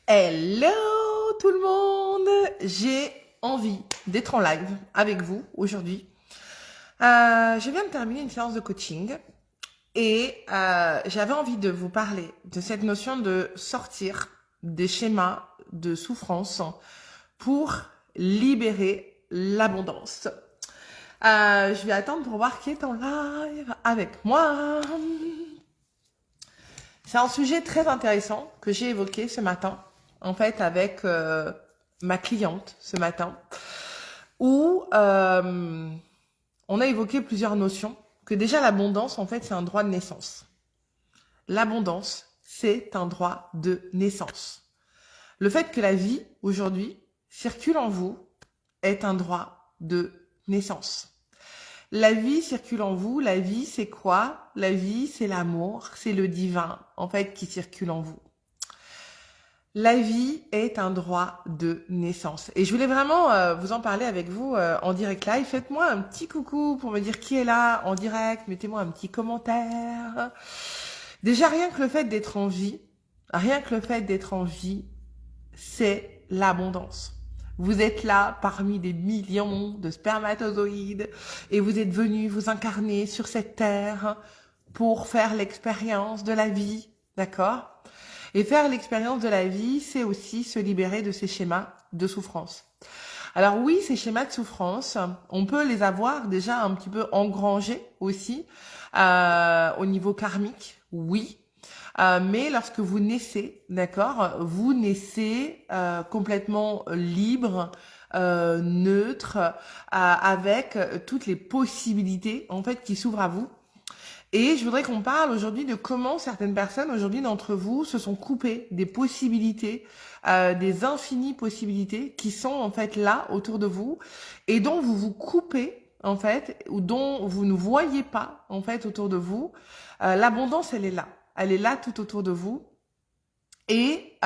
Hello tout le monde, j'ai envie d'être en live avec vous aujourd'hui. Je viens de terminer une séance de coaching et j'avais envie de vous parler de cette notion de sortir des schémas de souffrance pour libérer l'abondance. Je vais attendre pour voir qui est en live avec moi. C'est un sujet très intéressant que j'ai évoqué ce matin, en fait, avec ma cliente ce matin, où on a évoqué plusieurs notions, que déjà l'abondance, en fait, c'est un droit de naissance. L'abondance, c'est un droit de naissance. Le fait que la vie, aujourd'hui, circule en vous, est un droit de naissance. La vie circule en vous. La vie, c'est quoi? La vie, c'est l'amour, c'est le divin, en fait, qui circule en vous. La vie est un droit de naissance. Et je voulais vraiment vous en parler avec vous en direct live. Faites-moi un petit coucou pour me dire qui est là en direct. Mettez-moi un petit commentaire. Déjà, rien que le fait d'être en vie, c'est l'abondance. Vous êtes là parmi des millions de spermatozoïdes et vous êtes venus vous incarner sur cette terre pour faire l'expérience de la vie, d'accord? Et faire l'expérience de la vie, c'est aussi se libérer de ces schémas de souffrance. Alors oui, ces schémas de souffrance, on peut les avoir déjà un petit peu engrangés aussi au niveau karmique, oui. Mais lorsque vous naissez, d'accord, vous naissez complètement libre, neutre, avec toutes les possibilités en fait qui s'ouvrent à vous. Et je voudrais qu'on parle aujourd'hui de comment certaines personnes aujourd'hui d'entre vous se sont coupées des possibilités, des infinies possibilités qui sont en fait là autour de vous et dont vous vous coupez en fait ou dont vous ne voyez pas en fait autour de vous. L'abondance, elle est là. Elle est là tout autour de vous. Et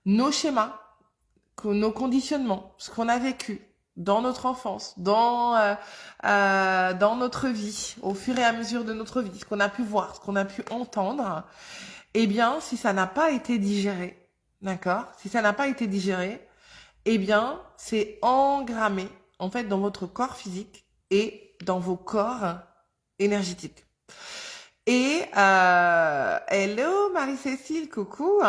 nos schémas, nos conditionnements, ce qu'on a vécu dans notre enfance, dans notre vie, au fur et à mesure de notre vie, ce qu'on a pu voir, ce qu'on a pu entendre, eh bien, si ça n'a pas été digéré, d'accord? Si ça n'a pas été digéré, eh bien, c'est engrammé, en fait, dans votre corps physique et dans vos corps énergétiques. Et hello Marie-Cécile, coucou.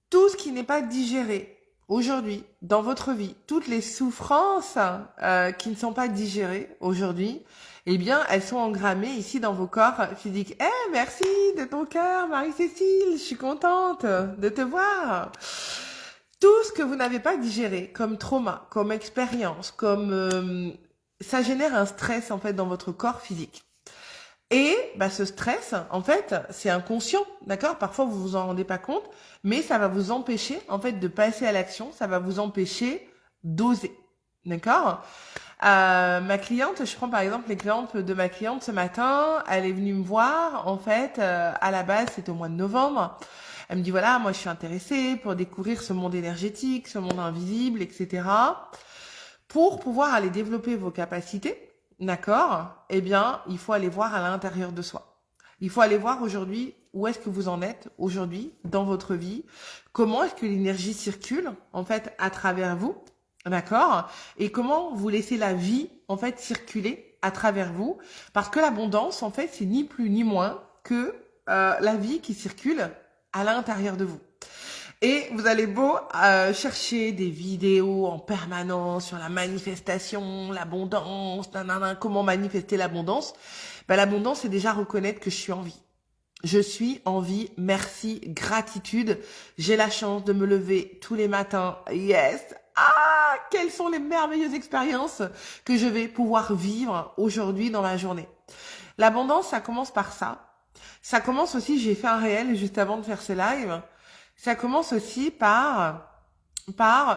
Tout ce qui n'est pas digéré aujourd'hui dans votre vie, toutes les souffrances qui ne sont pas digérées aujourd'hui, eh bien, elles sont engrammées ici dans vos corps physiques. Eh, merci de ton cœur, Marie-Cécile, je suis contente de te voir. Tout ce que vous n'avez pas digéré comme trauma, comme expérience, comme ça génère un stress en fait dans votre corps physique. Et bah, ce stress, en fait, c'est inconscient, d'accord? Parfois, vous vous en rendez pas compte, mais ça va vous empêcher, en fait, de passer à l'action. Ça va vous empêcher d'oser, d'accord? Ma cliente, je prends par exemple l'exemple de ma cliente ce matin. Elle est venue me voir, en fait, à la base, c'était au mois de novembre. Elle me dit, voilà, moi, je suis intéressée pour découvrir ce monde énergétique, ce monde invisible, etc. Pour pouvoir aller développer vos capacités, d'accord? Eh bien, il faut aller voir à l'intérieur de soi. Il faut aller voir aujourd'hui où est-ce que vous en êtes aujourd'hui dans votre vie. Comment est-ce que l'énergie circule en fait à travers vous, d'accord? Et comment vous laissez la vie en fait circuler à travers vous. Parce que l'abondance en fait c'est ni plus ni moins que la vie qui circule à l'intérieur de vous. Et vous allez beau chercher des vidéos en permanence sur la manifestation, l'abondance, comment manifester l'abondance. Ben, l'abondance, c'est déjà reconnaître que je suis en vie. Je suis en vie, merci, gratitude. J'ai la chance de me lever tous les matins. Yes! Ah, quelles sont les merveilleuses expériences que je vais pouvoir vivre aujourd'hui dans la journée. L'abondance, ça commence par ça. Ça commence aussi, j'ai fait un réel juste avant de faire ce live. Ça commence aussi par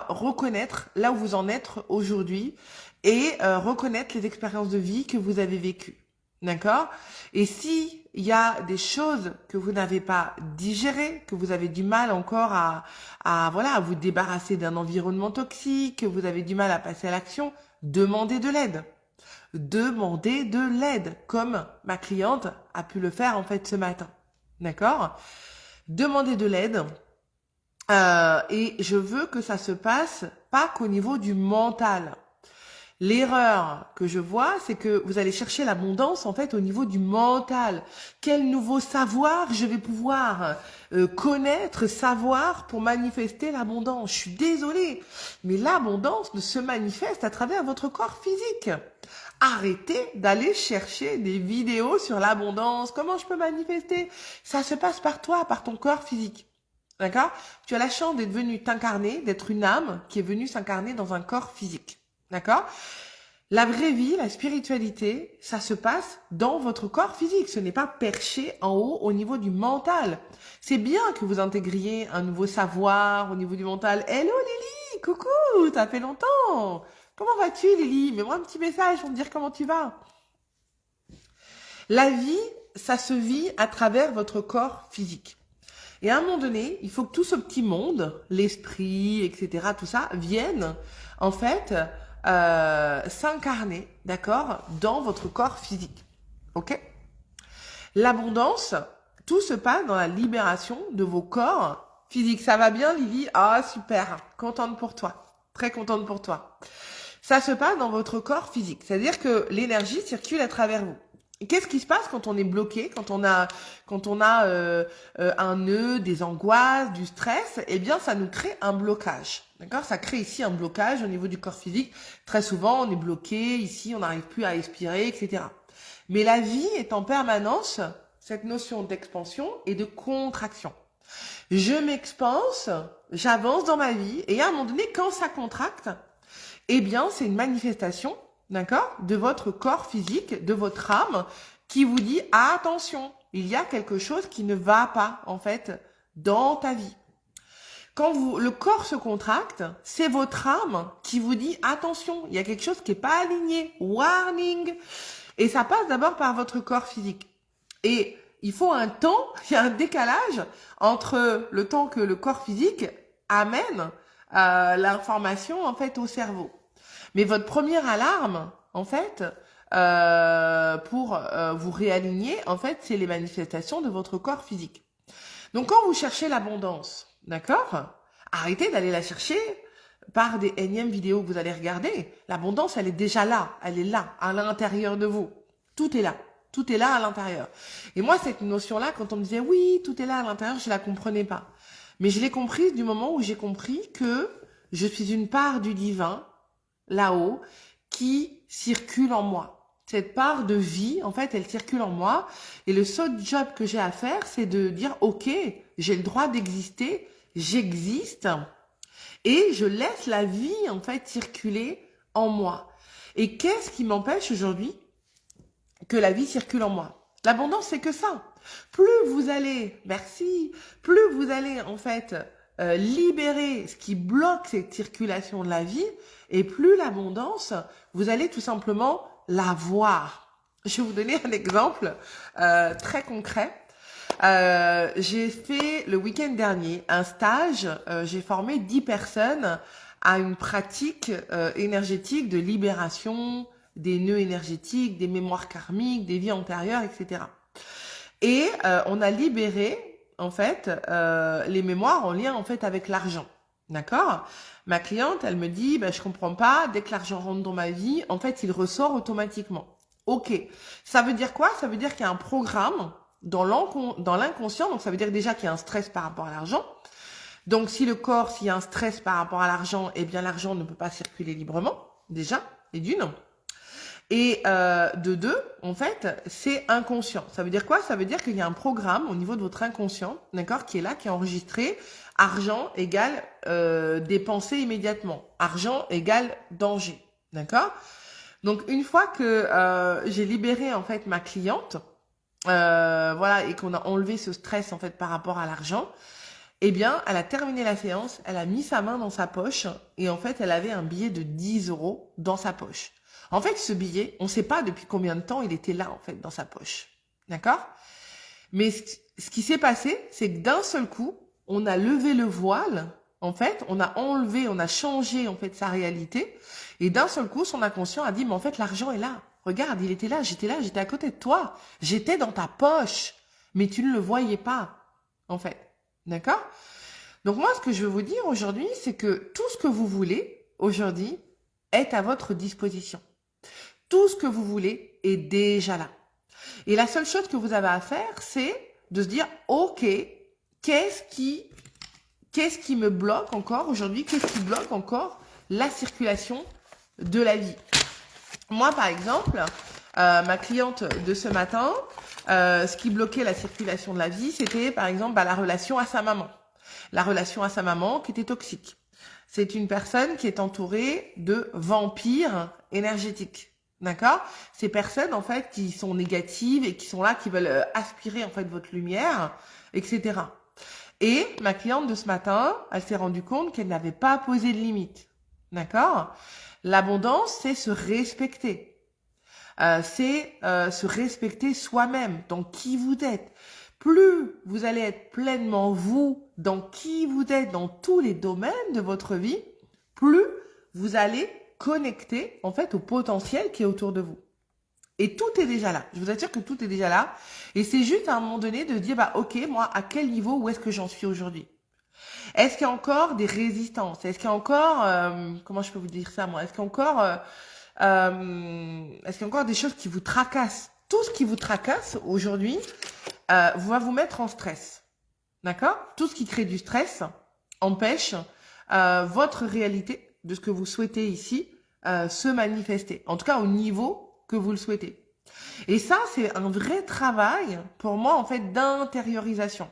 reconnaître là où vous en êtes aujourd'hui et reconnaître les expériences de vie que vous avez vécues. D'accord? Et si il y a des choses que vous n'avez pas digérées, que vous avez du mal encore à vous débarrasser d'un environnement toxique, que vous avez du mal à passer à l'action, demandez de l'aide. Demandez de l'aide, comme ma cliente a pu le faire en fait ce matin. d'accord? Demandez de l'aide. Et je veux que ça se passe pas qu'au niveau du mental. L'erreur que je vois, c'est que vous allez chercher l'abondance en fait au niveau du mental. Quel nouveau savoir je vais pouvoir connaître, savoir pour manifester l'abondance? Je suis désolée, mais l'abondance ne se manifeste à travers votre corps physique. Arrêtez d'aller chercher des vidéos sur l'abondance. Comment je peux manifester? Ça se passe par toi, par ton corps physique. D'accord? Tu as la chance d'être venu t'incarner, d'être une âme qui est venue s'incarner dans un corps physique. D'accord? La vraie vie, la spiritualité, ça se passe dans votre corps physique. Ce n'est pas perché en haut au niveau du mental. C'est bien que vous intégriez un nouveau savoir au niveau du mental. Hello Lily, coucou, ça fait longtemps. Comment vas-tu Lily? Mets-moi un petit message pour me dire comment tu vas. La vie, ça se vit à travers votre corps physique. Et à un moment donné, il faut que tout ce petit monde, l'esprit, etc., tout ça, vienne, en fait, s'incarner, d'accord, dans votre corps physique. Ok? L'abondance, tout se passe dans la libération de vos corps physiques. Ça va bien, Lily? Ah, super. Contente pour toi. Très contente pour toi. Ça se passe dans votre corps physique. C'est-à-dire que l'énergie circule à travers vous. Qu'est-ce qui se passe quand on est bloqué, quand on a un nœud, des angoisses, du stress? Eh bien, ça nous crée un blocage. D'accord? Ça crée ici un blocage au niveau du corps physique. Très souvent, on est bloqué, ici, on n'arrive plus à expirer, etc. Mais la vie est en permanence cette notion d'expansion et de contraction. Je m'expanse, j'avance dans ma vie, et à un moment donné, quand ça contracte, eh bien, c'est une manifestation, d'accord, de votre corps physique, de votre âme, qui vous dit attention, il y a quelque chose qui ne va pas, en fait, dans ta vie. Quand le corps se contracte, c'est votre âme qui vous dit attention, il y a quelque chose qui n'est pas aligné, warning. Et ça passe d'abord par votre corps physique. Et il faut un temps, il y a un décalage entre le temps que le corps physique amène l'information, en fait, au cerveau. Mais votre première alarme, en fait, pour vous réaligner, en fait, c'est les manifestations de votre corps physique. Donc, quand vous cherchez l'abondance, d'accord, arrêtez d'aller la chercher par des énièmes vidéos que vous allez regarder. L'abondance, elle est déjà là, elle est là, à l'intérieur de vous. Tout est là. Tout est là à l'intérieur. Et moi, cette notion-là, quand on me disait oui, tout est là à l'intérieur, je la comprenais pas. Mais je l'ai comprise du moment où j'ai compris que je suis une part du divin, là-haut, qui circule en moi. Cette part de vie, en fait, elle circule en moi. Et le seul job que j'ai à faire, c'est de dire, ok, j'ai le droit d'exister, j'existe, et je laisse la vie, en fait, circuler en moi. Et qu'est-ce qui m'empêche aujourd'hui que la vie circule en moi? L'abondance, c'est que ça. Plus vous allez, merci, plus vous allez, en fait, libérer ce qui bloque cette circulation de la vie, et plus l'abondance, vous allez tout simplement la voir. Je vais vous donner un exemple très concret. J'ai fait le week-end dernier un stage, j'ai formé 10 personnes à une pratique énergétique de libération des nœuds énergétiques, des mémoires karmiques, des vies antérieures, etc. Et on a libéré en fait les mémoires en lien en fait avec l'argent. D'accord? Ma cliente, elle me dit, je comprends pas, dès que l'argent rentre dans ma vie, en fait, il ressort automatiquement. Ok. Ça veut dire quoi? Ça veut dire qu'il y a un programme dans l'inconscient, donc ça veut dire déjà qu'il y a un stress par rapport à l'argent. Donc si le corps, s'il y a un stress par rapport à l'argent, eh bien l'argent ne peut pas circuler librement, déjà, et d'une. Et de deux, en fait, c'est inconscient. Ça veut dire quoi? Ça veut dire qu'il y a un programme au niveau de votre inconscient, d'accord, qui est là, qui est enregistré. Argent égale dépenser immédiatement. Argent égale danger, d'accord? Donc une fois que j'ai libéré en fait ma cliente, voilà, et qu'on a enlevé ce stress en fait par rapport à l'argent, eh bien, elle a terminé la séance, elle a mis sa main dans sa poche et en fait, elle avait un billet de 10 € dans sa poche. En fait, ce billet, on ne sait pas depuis combien de temps il était là, en fait, dans sa poche. D'accord? Mais ce qui s'est passé, c'est que d'un seul coup, on a levé le voile, en fait, on a enlevé, on a changé, en fait, sa réalité. Et d'un seul coup, son inconscient a dit, mais en fait, l'argent est là. Regarde, il était là, j'étais à côté de toi. J'étais dans ta poche. mais tu ne le voyais pas, en fait. D'accord? Donc moi, ce que je veux vous dire aujourd'hui, c'est que tout ce que vous voulez aujourd'hui est à votre disposition. Tout ce que vous voulez est déjà là. Et la seule chose que vous avez à faire, c'est de se dire, ok, qu'est-ce qui me bloque encore aujourd'hui? Qu'est-ce qui bloque encore la circulation de la vie? Moi, par exemple, ma cliente de ce matin, ce qui bloquait la circulation de la vie, c'était par exemple la relation à sa maman. La relation à sa maman qui était toxique. C'est une personne qui est entourée de vampires énergétiques. D'accord? Ces personnes, en fait, qui sont négatives et qui sont là, qui veulent aspirer, en fait, votre lumière, etc. Et ma cliente de ce matin, elle s'est rendue compte qu'elle n'avait pas posé de limite. D'accord? L'abondance, c'est se respecter. C'est se respecter soi-même, dans qui vous êtes. Plus vous allez être pleinement vous, dans qui vous êtes, dans tous les domaines de votre vie, plus vous allez connecter en fait au potentiel qui est autour de vous. Et tout est déjà là. Je vous assure que tout est déjà là. Et c'est juste à un moment donné de dire, bah ok, moi, à quel niveau, où est-ce que j'en suis aujourd'hui? Est-ce qu'il y a encore des résistances? Est-ce qu'il y a encore, comment je peux vous dire ça moi? Est-ce qu'il y a encore, est-ce qu'il y a encore des choses qui vous tracassent? Tout ce qui vous tracasse aujourd'hui va vous mettre en stress. D'accord? Tout ce qui crée du stress empêche votre réalité de ce que vous souhaitez ici se manifester. En tout cas, au niveau que vous le souhaitez. Et ça, c'est un vrai travail pour moi, en fait, d'intériorisation.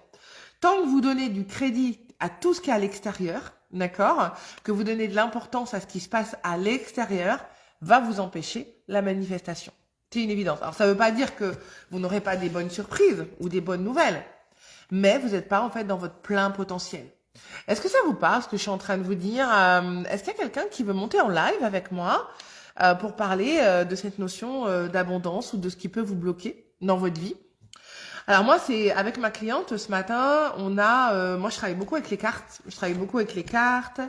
Tant que vous donnez du crédit à tout ce qui est à l'extérieur, d'accord, que vous donnez de l'importance à ce qui se passe à l'extérieur, va vous empêcher la manifestation. C'est une évidence. Alors, ça ne veut pas dire que vous n'aurez pas des bonnes surprises ou des bonnes nouvelles, mais vous n'êtes pas en fait dans votre plein potentiel. Est-ce que ça vous parle, ce que je suis en train de vous dire? Est-ce qu'il y a quelqu'un qui veut monter en live avec moi pour parler de cette notion d'abondance ou de ce qui peut vous bloquer dans votre vie? Alors moi, c'est avec ma cliente ce matin, moi je travaille beaucoup avec les cartes. Je travaille beaucoup avec les cartes,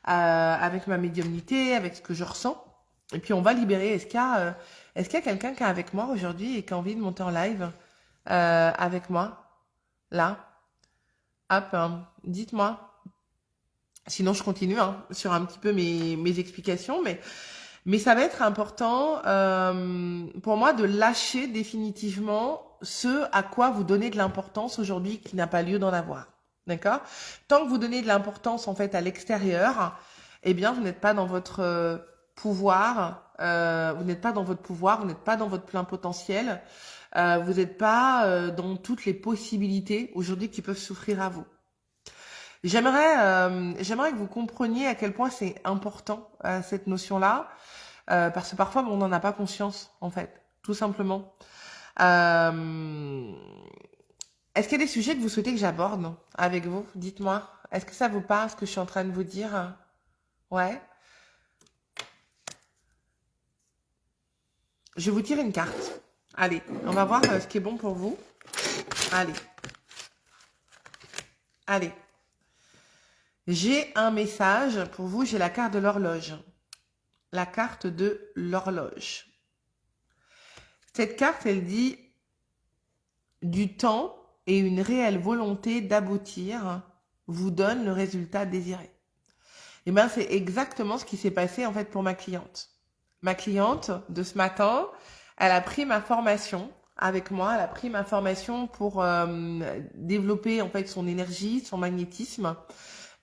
avec ma médiumnité, avec ce que je ressens. Et puis on va libérer. Est-ce qu'il y a quelqu'un qui est avec moi aujourd'hui et qui a envie de monter en live avec moi? Là. Hop, hein, dites-moi. Sinon, je continue sur un petit peu mes explications. Mais ça va être important pour moi de lâcher définitivement ce à quoi vous donnez de l'importance aujourd'hui qui n'a pas lieu d'en avoir. D'accord? Tant que vous donnez de l'importance en fait à l'extérieur, eh bien, vous n'êtes pas dans votre pouvoir. Vous n'êtes pas dans votre pouvoir. Vous n'êtes pas dans votre plein potentiel. Vous n'êtes pas dans toutes les possibilités aujourd'hui qui peuvent s'offrir à vous. J'aimerais que vous compreniez à quel point c'est important cette notion-là, parce que parfois on n'en a pas conscience en fait, tout simplement. Est-ce qu'il y a des sujets que vous souhaitez que j'aborde avec vous? Dites-moi. Est-ce que ça vous parle ce que je suis en train de vous dire? Ouais. Je vais vous tirer une carte. Allez, on va voir ce qui est bon pour vous. Allez. Allez. J'ai un message pour vous. J'ai la carte de l'horloge. La carte de l'horloge. Cette carte, elle dit du temps et une réelle volonté d'aboutir vous donne le résultat désiré. Et bien, c'est exactement ce qui s'est passé en fait pour ma cliente. Ma cliente de ce matin, elle a pris ma formation avec moi. Elle a pris ma formation pour développer en fait son énergie, son magnétisme.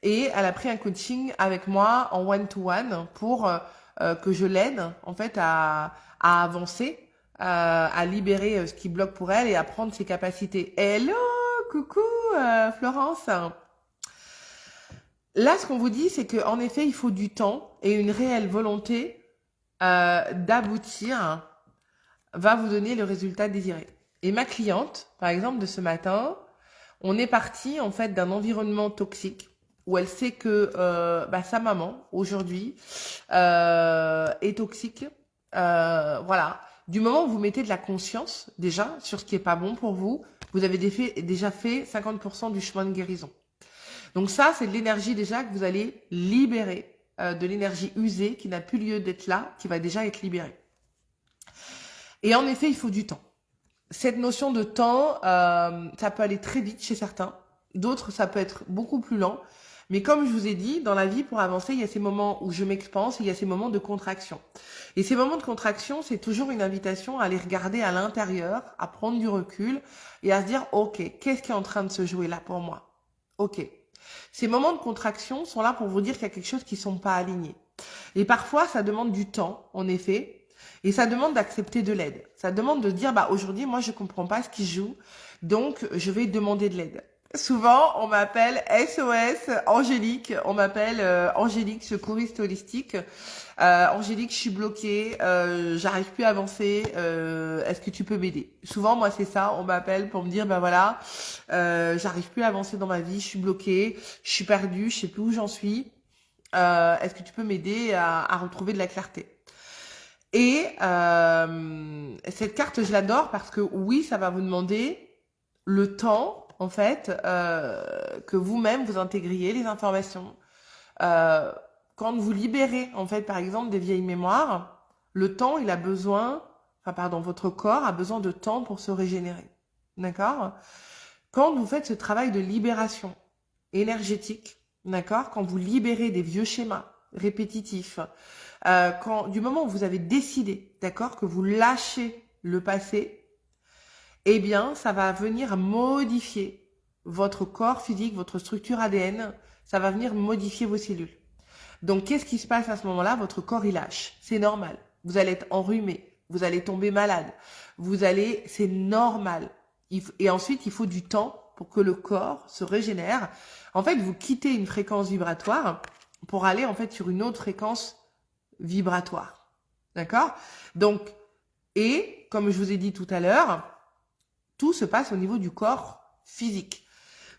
Et elle a pris un coaching avec moi en one-to-one pour que je l'aide en fait à avancer, à libérer ce qui bloque pour elle et à prendre ses capacités. Hello, coucou Florence. Là, ce qu'on vous dit, c'est qu'en effet, il faut du temps et une réelle volonté d'aboutir va vous donner le résultat désiré. Et ma cliente, par exemple, de ce matin, on est parti en fait d'un environnement toxique où elle sait que sa maman aujourd'hui est toxique. Voilà. Du moment où vous mettez de la conscience déjà sur ce qui est pas bon pour vous, vous avez déjà fait 50% du chemin de guérison. Donc ça, c'est de l'énergie déjà que vous allez libérer, de l'énergie usée qui n'a plus lieu d'être là, qui va déjà être libérée. Et en effet, il faut du temps. cette notion de temps, ça peut aller très vite chez certains. D'autres, ça peut être beaucoup plus lent. Mais comme je vous ai dit, dans la vie, pour avancer, il y a ces moments où je m'expanse et il y a ces moments de contraction. Et ces moments de contraction, c'est toujours une invitation à aller regarder à l'intérieur, à prendre du recul et à se dire, OK, qu'est-ce qui est en train de se jouer là pour moi? OK. Ces moments de contraction sont là pour vous dire qu'il y a quelque chose qui ne sont pas alignés. Et parfois, ça demande du temps, en effet, et ça demande d'accepter de l'aide. Ça demande de dire, bah, aujourd'hui, moi, je comprends pas ce qui se joue, donc je vais demander de l'aide. Souvent, on m'appelle SOS Angélique, on m'appelle Angélique, secouriste holistique. Angélique, je suis bloquée, j'arrive plus à avancer, est-ce que tu peux m'aider? Souvent, moi, c'est ça, on m'appelle pour me dire, ben voilà, j'arrive plus à avancer dans ma vie, je suis bloquée, je suis perdue, je sais plus où j'en suis. Est-ce que tu peux m'aider à retrouver de la clarté? Et cette carte, je l'adore parce que oui, ça va vous demander le temps, en fait, que vous-même vous intégriez les informations. Quand vous libérez, en fait, par exemple, des vieilles mémoires, le temps, il a besoin, enfin, pardon, votre corps a besoin de temps pour se régénérer. D'accord? Quand vous faites ce travail de libération énergétique, d'accord? Quand vous libérez des vieux schémas répétitifs, du moment où vous avez décidé, d'accord, que vous lâchez le passé, eh bien, ça va venir modifier votre corps physique, votre structure ADN, ça va venir modifier vos cellules. Donc, qu'est-ce qui se passe à ce moment-là? Votre corps, il lâche. C'est normal. Vous allez être enrhumé. Vous allez tomber malade. C'est normal. Et ensuite, il faut du temps pour que le corps se régénère. En fait, vous quittez une fréquence vibratoire pour aller, en fait, sur une autre fréquence vibratoire. D'accord? Donc, et, comme je vous ai dit tout à l'heure, tout se passe au niveau du corps physique.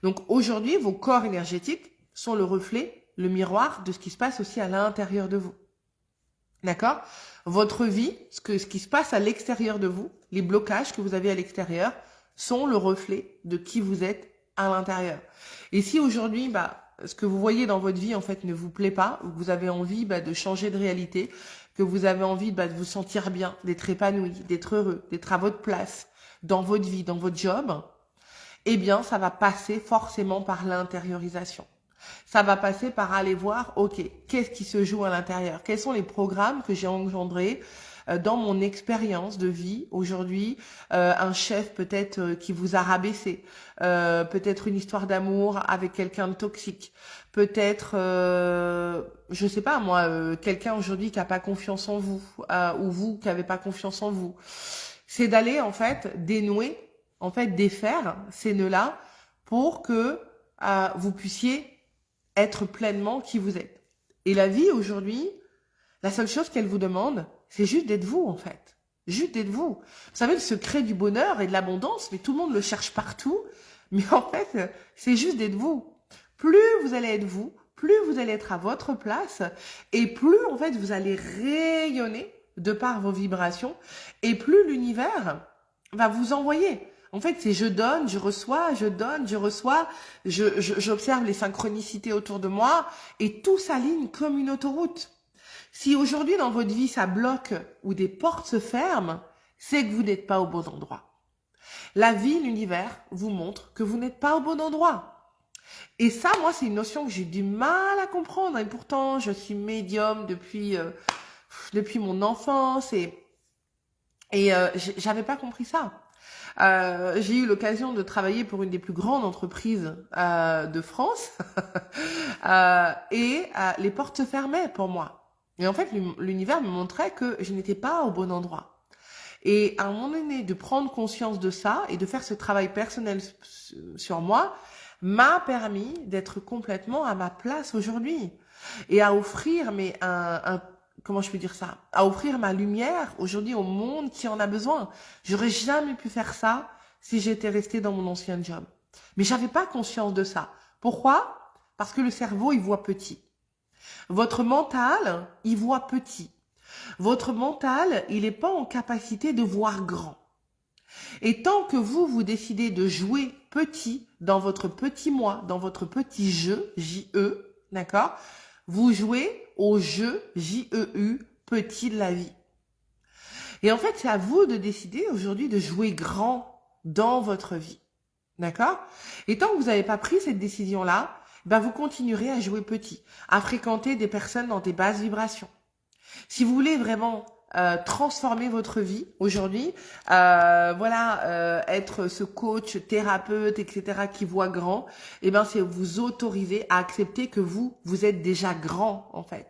Donc, aujourd'hui, vos corps énergétiques sont le reflet, le miroir de ce qui se passe aussi à l'intérieur de vous. D'accord? Votre vie, ce qui se passe à l'extérieur de vous, les blocages que vous avez à l'extérieur, sont le reflet de qui vous êtes à l'intérieur. Et si aujourd'hui, ce que vous voyez dans votre vie, en fait, ne vous plaît pas, ou que vous avez envie de changer de réalité, que vous avez envie de vous sentir bien, d'être épanoui, d'être heureux, d'être à votre place dans votre vie, dans votre job, eh bien, ça va passer forcément par l'intériorisation. Ça va passer par aller voir, ok, qu'est-ce qui se joue à l'intérieur? Quels sont les programmes que j'ai engendrés dans mon expérience de vie aujourd'hui? Un chef peut-être qui vous a rabaissé, peut-être une histoire d'amour avec quelqu'un de toxique, peut-être, je sais pas moi, quelqu'un aujourd'hui qui a pas confiance en vous, ou vous qui avez pas confiance en vous. C'est d'aller en fait dénouer, en fait défaire ces nœuds-là pour que vous puissiez être pleinement qui vous êtes. Et la vie aujourd'hui, la seule chose qu'elle vous demande, c'est juste d'être vous en fait. Juste d'être vous. Vous savez, le secret du bonheur et de l'abondance, mais tout le monde le cherche partout. Mais en fait, c'est juste d'être vous. Plus vous allez être vous, plus vous allez être à votre place et plus en fait vous allez rayonner de par vos vibrations et plus l'univers va vous envoyer. En fait, c'est je donne, je reçois, je donne, je reçois, j'observe les synchronicités autour de moi et tout s'aligne comme une autoroute. Si aujourd'hui dans votre vie ça bloque ou des portes se ferment, c'est que vous n'êtes pas au bon endroit. La vie, l'univers vous montre que vous n'êtes pas au bon endroit. Et ça, moi, c'est une notion que j'ai du mal à comprendre. Et pourtant, je suis médium depuis mon enfance et j'avais pas compris ça. J'ai eu l'occasion de travailler pour une des plus grandes entreprises de France et les portes se fermaient pour moi. Et en fait, l'univers me montrait que je n'étais pas au bon endroit. Et à un moment donné, de prendre conscience de ça et de faire ce travail personnel sur moi m'a permis d'être complètement à ma place aujourd'hui et à offrir comment je peux dire ça, à offrir ma lumière aujourd'hui au monde qui en a besoin. J'aurais jamais pu faire ça si j'étais restée dans mon ancien job. Mais j'avais pas conscience de ça. Pourquoi? Parce que le cerveau, il voit petit. Votre mental, il voit petit. Votre mental, il n'est pas en capacité de voir grand. Et tant que vous décidez de jouer petit dans votre petit moi, dans votre petit jeu, J-E, d'accord? Vous jouez au jeu, J-E-U, petit de la vie. Et en fait, c'est à vous de décider aujourd'hui de jouer grand dans votre vie. D'accord? Et tant que vous n'avez pas pris cette décision-là, ben vous continuerez à jouer petit, à fréquenter des personnes dans des basses vibrations. Si vous voulez vraiment transformer votre vie aujourd'hui, être ce coach, thérapeute, etc. qui voit grand, eh ben c'est vous autoriser à accepter que vous êtes déjà grand en fait.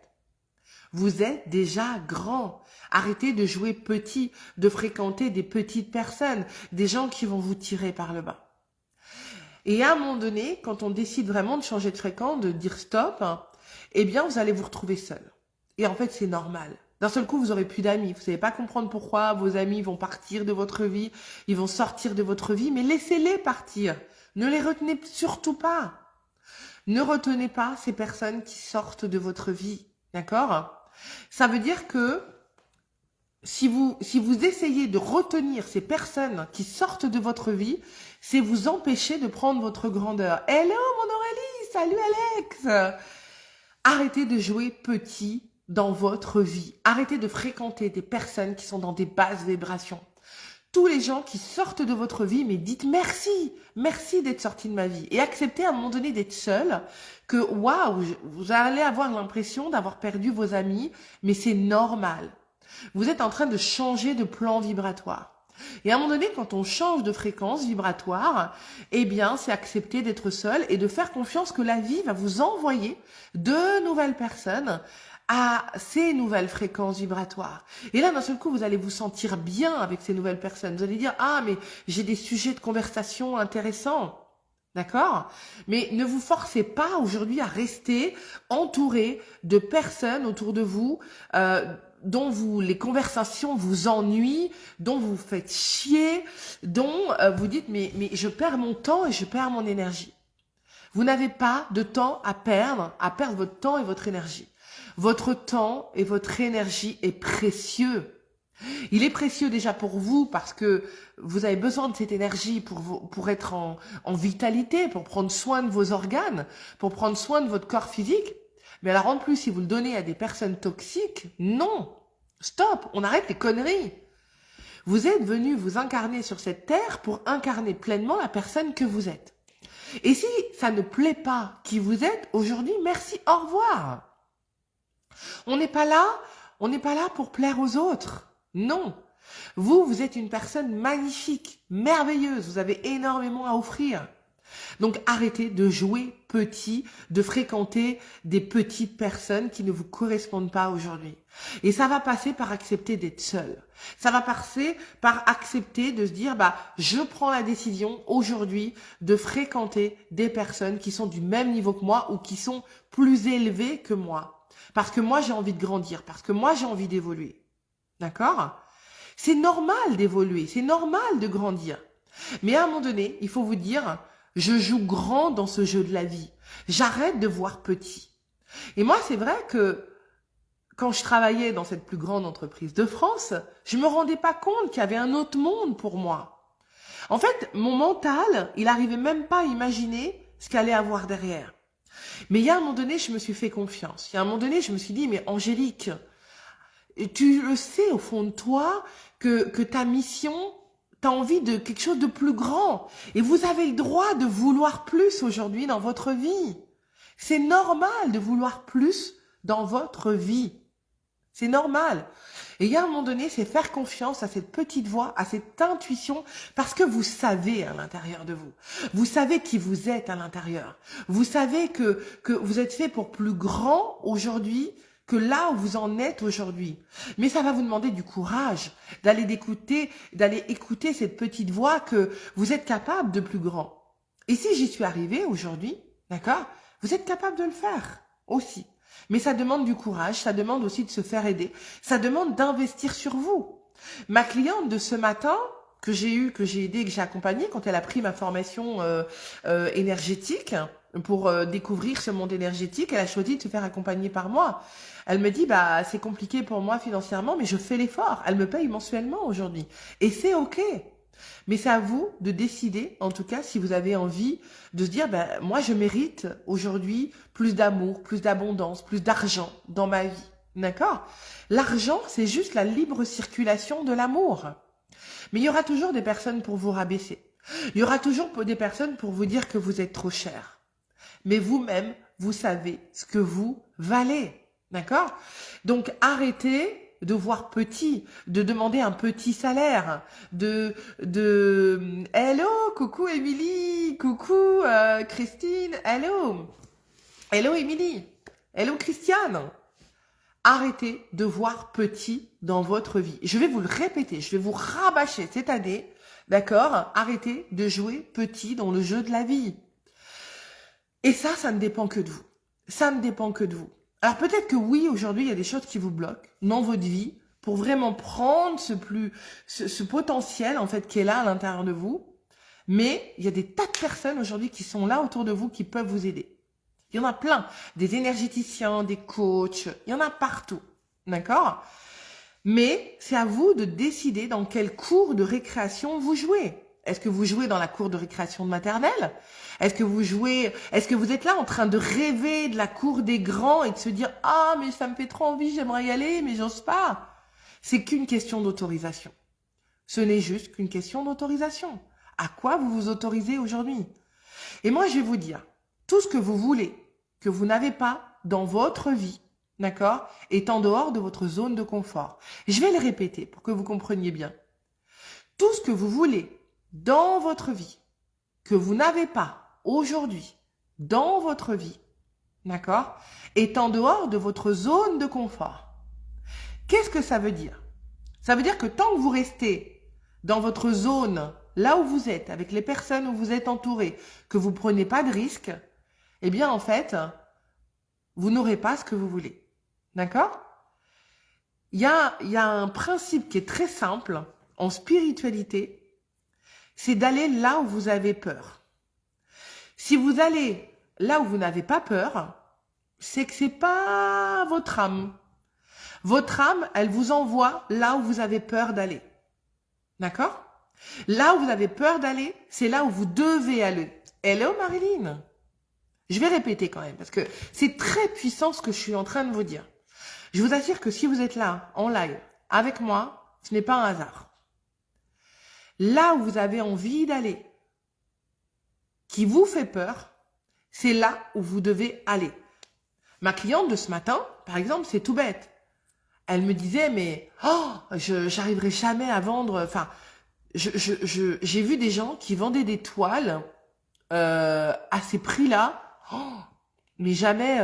Vous êtes déjà grand. Arrêtez de jouer petit, de fréquenter des petites personnes, des gens qui vont vous tirer par le bas. Et à un moment donné, quand on décide vraiment de changer de fréquence, de dire stop, eh bien, vous allez vous retrouver seul. Et en fait, c'est normal. D'un seul coup, vous aurez plus d'amis. Vous savez pas comprendre pourquoi vos amis vont partir de votre vie, ils vont sortir de votre vie, mais laissez-les partir. Ne les retenez surtout pas. Ne retenez pas ces personnes qui sortent de votre vie. D'accord? Ça veut dire que si vous essayez de retenir ces personnes qui sortent de votre vie, c'est vous empêcher de prendre votre grandeur. Hello mon Aurélie, salut Alex. Arrêtez de jouer petit dans votre vie. Arrêtez de fréquenter des personnes qui sont dans des basses vibrations. Tous les gens qui sortent de votre vie, mais dites merci, merci d'être sorti de ma vie. Et acceptez à un moment donné d'être seul, que waouh, vous allez avoir l'impression d'avoir perdu vos amis, mais c'est normal. Vous êtes en train de changer de plan vibratoire. Et à un moment donné, quand on change de fréquence vibratoire, eh bien, c'est accepter d'être seul et de faire confiance que la vie va vous envoyer de nouvelles personnes à ces nouvelles fréquences vibratoires. Et là, d'un seul coup, vous allez vous sentir bien avec ces nouvelles personnes. Vous allez dire, ah, mais j'ai des sujets de conversation intéressants. D'accord? Mais ne vous forcez pas aujourd'hui à rester entouré de personnes autour de vous, dont les conversations vous ennuient, dont vous faites chier, dont vous dites mais je perds mon temps et je perds mon énergie. Vous n'avez pas de temps à perdre votre temps et votre énergie. Votre temps et votre énergie est précieux. Il est précieux déjà pour vous parce que vous avez besoin de cette énergie pour être en vitalité, pour prendre soin de vos organes, pour prendre soin de votre corps physique. Mais alors en plus, si vous le donnez à des personnes toxiques, non. Stop, on arrête les conneries. Vous êtes venu vous incarner sur cette terre pour incarner pleinement la personne que vous êtes. Et si ça ne plaît pas qui vous êtes, aujourd'hui, merci, au revoir. On n'est pas là pour plaire aux autres. Non. Vous êtes une personne magnifique, merveilleuse, vous avez énormément à offrir. Donc arrêtez de jouer petit, de fréquenter des petites personnes qui ne vous correspondent pas aujourd'hui. Et ça va passer par accepter d'être seul. Ça va passer par accepter de se dire, je prends la décision aujourd'hui de fréquenter des personnes qui sont du même niveau que moi ou qui sont plus élevées que moi. Parce que moi j'ai envie de grandir, parce que moi j'ai envie d'évoluer. D'accord? C'est normal d'évoluer, c'est normal de grandir. Mais à un moment donné, il faut vous dire, je joue grand dans ce jeu de la vie. J'arrête de voir petit. Et moi, c'est vrai que quand je travaillais dans cette plus grande entreprise de France, je me rendais pas compte qu'il y avait un autre monde pour moi. En fait, mon mental, il arrivait même pas à imaginer ce qu'il allait avoir derrière. Mais il y a un moment donné, je me suis fait confiance. Il y a un moment donné, je me suis dit, mais Angélique, tu le sais au fond de toi que ta mission, t'as envie de quelque chose de plus grand. Et vous avez le droit de vouloir plus aujourd'hui dans votre vie. C'est normal de vouloir plus dans votre vie. C'est normal. Et il y a un moment donné, c'est faire confiance à cette petite voix, à cette intuition, parce que vous savez à l'intérieur de vous. Vous savez qui vous êtes à l'intérieur. Vous savez que vous êtes fait pour plus grand aujourd'hui que là où vous en êtes aujourd'hui. Mais ça va vous demander du courage, d'aller écouter cette petite voix que vous êtes capable de plus grand. Et si j'y suis arrivée aujourd'hui, d'accord, vous êtes capable de le faire aussi. Mais ça demande du courage, ça demande aussi de se faire aider, ça demande d'investir sur vous. Ma cliente de ce matin, que j'ai aidée, que j'ai accompagnée, quand elle a pris ma formation énergétique, pour découvrir ce monde énergétique, elle a choisi de se faire accompagner par moi. Elle me dit, c'est compliqué pour moi financièrement, mais je fais l'effort. Elle me paye mensuellement aujourd'hui. Et c'est OK. Mais c'est à vous de décider, en tout cas, si vous avez envie de se dire, moi, je mérite aujourd'hui plus d'amour, plus d'abondance, plus d'argent dans ma vie. D'accord? L'argent, c'est juste la libre circulation de l'amour. Mais il y aura toujours des personnes pour vous rabaisser. Il y aura toujours des personnes pour vous dire que vous êtes trop cher. Mais vous-même, vous savez ce que vous valez. D'accord? Donc, arrêtez de voir petit, de demander un petit salaire, hello, coucou Émilie, coucou Christine, hello Émilie, hello Christiane. Arrêtez de voir petit dans votre vie. Je vais vous le répéter, je vais vous rabâcher cette année, d'accord? Arrêtez de jouer petit dans le jeu de la vie. Et ça ne dépend que de vous. Ça ne dépend que de vous. Alors peut-être que oui, aujourd'hui, il y a des choses qui vous bloquent dans votre vie pour vraiment prendre ce potentiel en fait qui est là à l'intérieur de vous. Mais il y a des tas de personnes aujourd'hui qui sont là autour de vous qui peuvent vous aider. Il y en a plein. Des énergéticiens, des coachs, il y en a partout. D'accord? Mais c'est à vous de décider dans quelle cour de récréation vous jouez. Est-ce que vous jouez dans la cour de récréation de maternelle? Est-ce que vous êtes là en train de rêver de la cour des grands et de se dire « Ah, mais ça me fait trop envie, j'aimerais y aller, mais j'ose pas ». C'est qu'une question d'autorisation. Ce n'est juste qu'une question d'autorisation. À quoi vous vous autorisez aujourd'hui? Et moi, je vais vous dire, tout ce que vous voulez, que vous n'avez pas dans votre vie, d'accord, est en dehors de votre zone de confort. Je vais le répéter pour que vous compreniez bien. Tout ce que vous voulez dans votre vie, que vous n'avez pas aujourd'hui dans votre vie, d'accord, est en dehors de votre zone de confort. Qu'est-ce que ça veut dire? Ça veut dire que tant que vous restez dans votre zone, là où vous êtes, avec les personnes où vous êtes entouré, que vous prenez pas de risques, eh bien en fait, vous n'aurez pas ce que vous voulez. D'accord? Il y a un principe qui est très simple en spiritualité, c'est d'aller là où vous avez peur. Si vous allez là où vous n'avez pas peur, c'est que c'est pas votre âme. Votre âme, elle vous envoie là où vous avez peur d'aller. D'accord? Là où vous avez peur d'aller, c'est là où vous devez aller. Hello Marilyn. Je vais répéter quand même parce que c'est très puissant ce que je suis en train de vous dire. Je vous assure que si vous êtes là, en live, avec moi, ce n'est pas un hasard. Là où vous avez envie d'aller, qui vous fait peur, c'est là où vous devez aller. Ma cliente de ce matin, par exemple, c'est tout bête. Elle me disait, mais j'arriverai jamais à vendre. Enfin, j'ai vu des gens qui vendaient des toiles à ces prix-là. Mais jamais,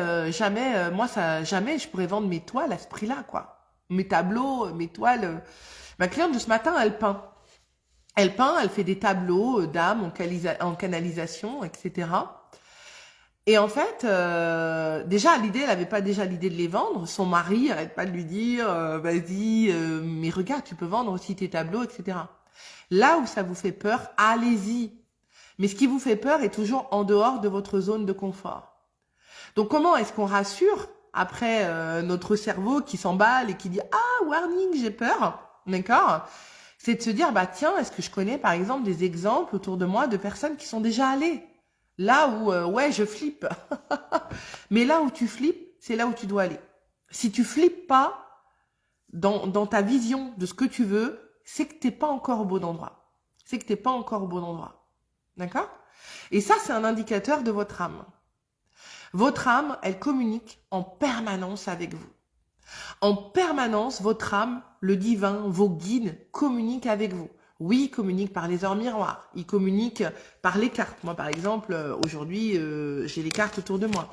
moi, jamais je pourrais vendre mes toiles à ce prix-là, quoi. Mes tableaux, mes toiles. Ma cliente de ce matin, elle peint. Elle peint, elle fait des tableaux d'âme en canalisation, etc. Et en fait, déjà, l'idée, elle n'avait pas déjà l'idée de les vendre. Son mari arrête pas de lui dire, vas-y, mais regarde, tu peux vendre aussi tes tableaux, etc. Là où ça vous fait peur, allez-y. Mais ce qui vous fait peur est toujours en dehors de votre zone de confort. Donc, comment est-ce qu'on rassure après notre cerveau qui s'emballe et qui dit « Ah, warning, j'ai peur », d'accord? C'est de se dire, bah tiens, est-ce que je connais par exemple des exemples autour de moi de personnes qui sont déjà allées là où, ouais, je flippe. Mais là où tu flippes, c'est là où tu dois aller. Si tu flippes pas dans ta vision de ce que tu veux, c'est que t'es pas encore au bon endroit. C'est que t'es pas encore au bon endroit. D'accord? Et ça, c'est un indicateur de votre âme. Votre âme, elle communique en permanence avec vous. En permanence, votre âme, le divin, vos guides communiquent avec vous. Oui, ils communiquent par les heures miroirs, ils communiquent par les cartes. Moi, par exemple, aujourd'hui, j'ai les cartes autour de moi.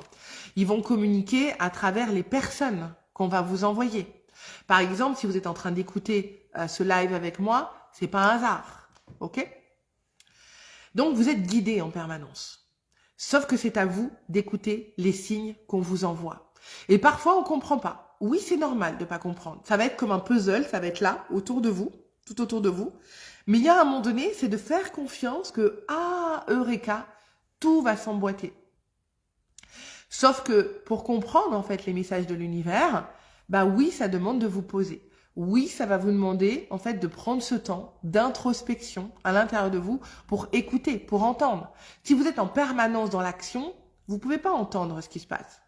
Ils vont communiquer à travers les personnes qu'on va vous envoyer. Par exemple, si vous êtes en train d'écouter ce live avec moi, c'est pas un hasard, ok? Donc, vous êtes guidé en permanence. Sauf que c'est à vous d'écouter les signes qu'on vous envoie. Et parfois, on comprend pas. Oui, c'est normal de pas comprendre. Ça va être comme un puzzle, ça va être là, autour de vous, tout autour de vous. Mais il y a un moment donné, c'est de faire confiance que, Eureka, tout va s'emboîter. Sauf que pour comprendre en fait les messages de l'univers, bah oui, ça demande de vous poser. Oui, ça va vous demander en fait de prendre ce temps d'introspection à l'intérieur de vous pour écouter, pour entendre. Si vous êtes en permanence dans l'action, vous pouvez pas entendre ce qui se passe.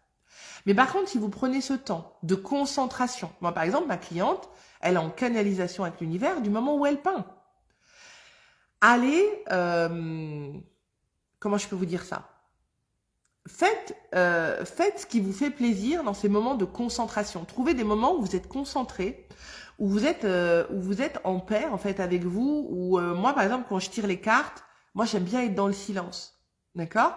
Mais par contre, si vous prenez ce temps de concentration, moi par exemple, ma cliente, elle est en canalisation avec l'univers du moment où elle peint. Allez, comment je peux vous dire ça? Faites ce qui vous fait plaisir dans ces moments de concentration. Trouvez des moments où vous êtes concentré, où vous êtes en paix en fait avec vous. Moi par exemple quand je tire les cartes, moi j'aime bien être dans le silence, d'accord?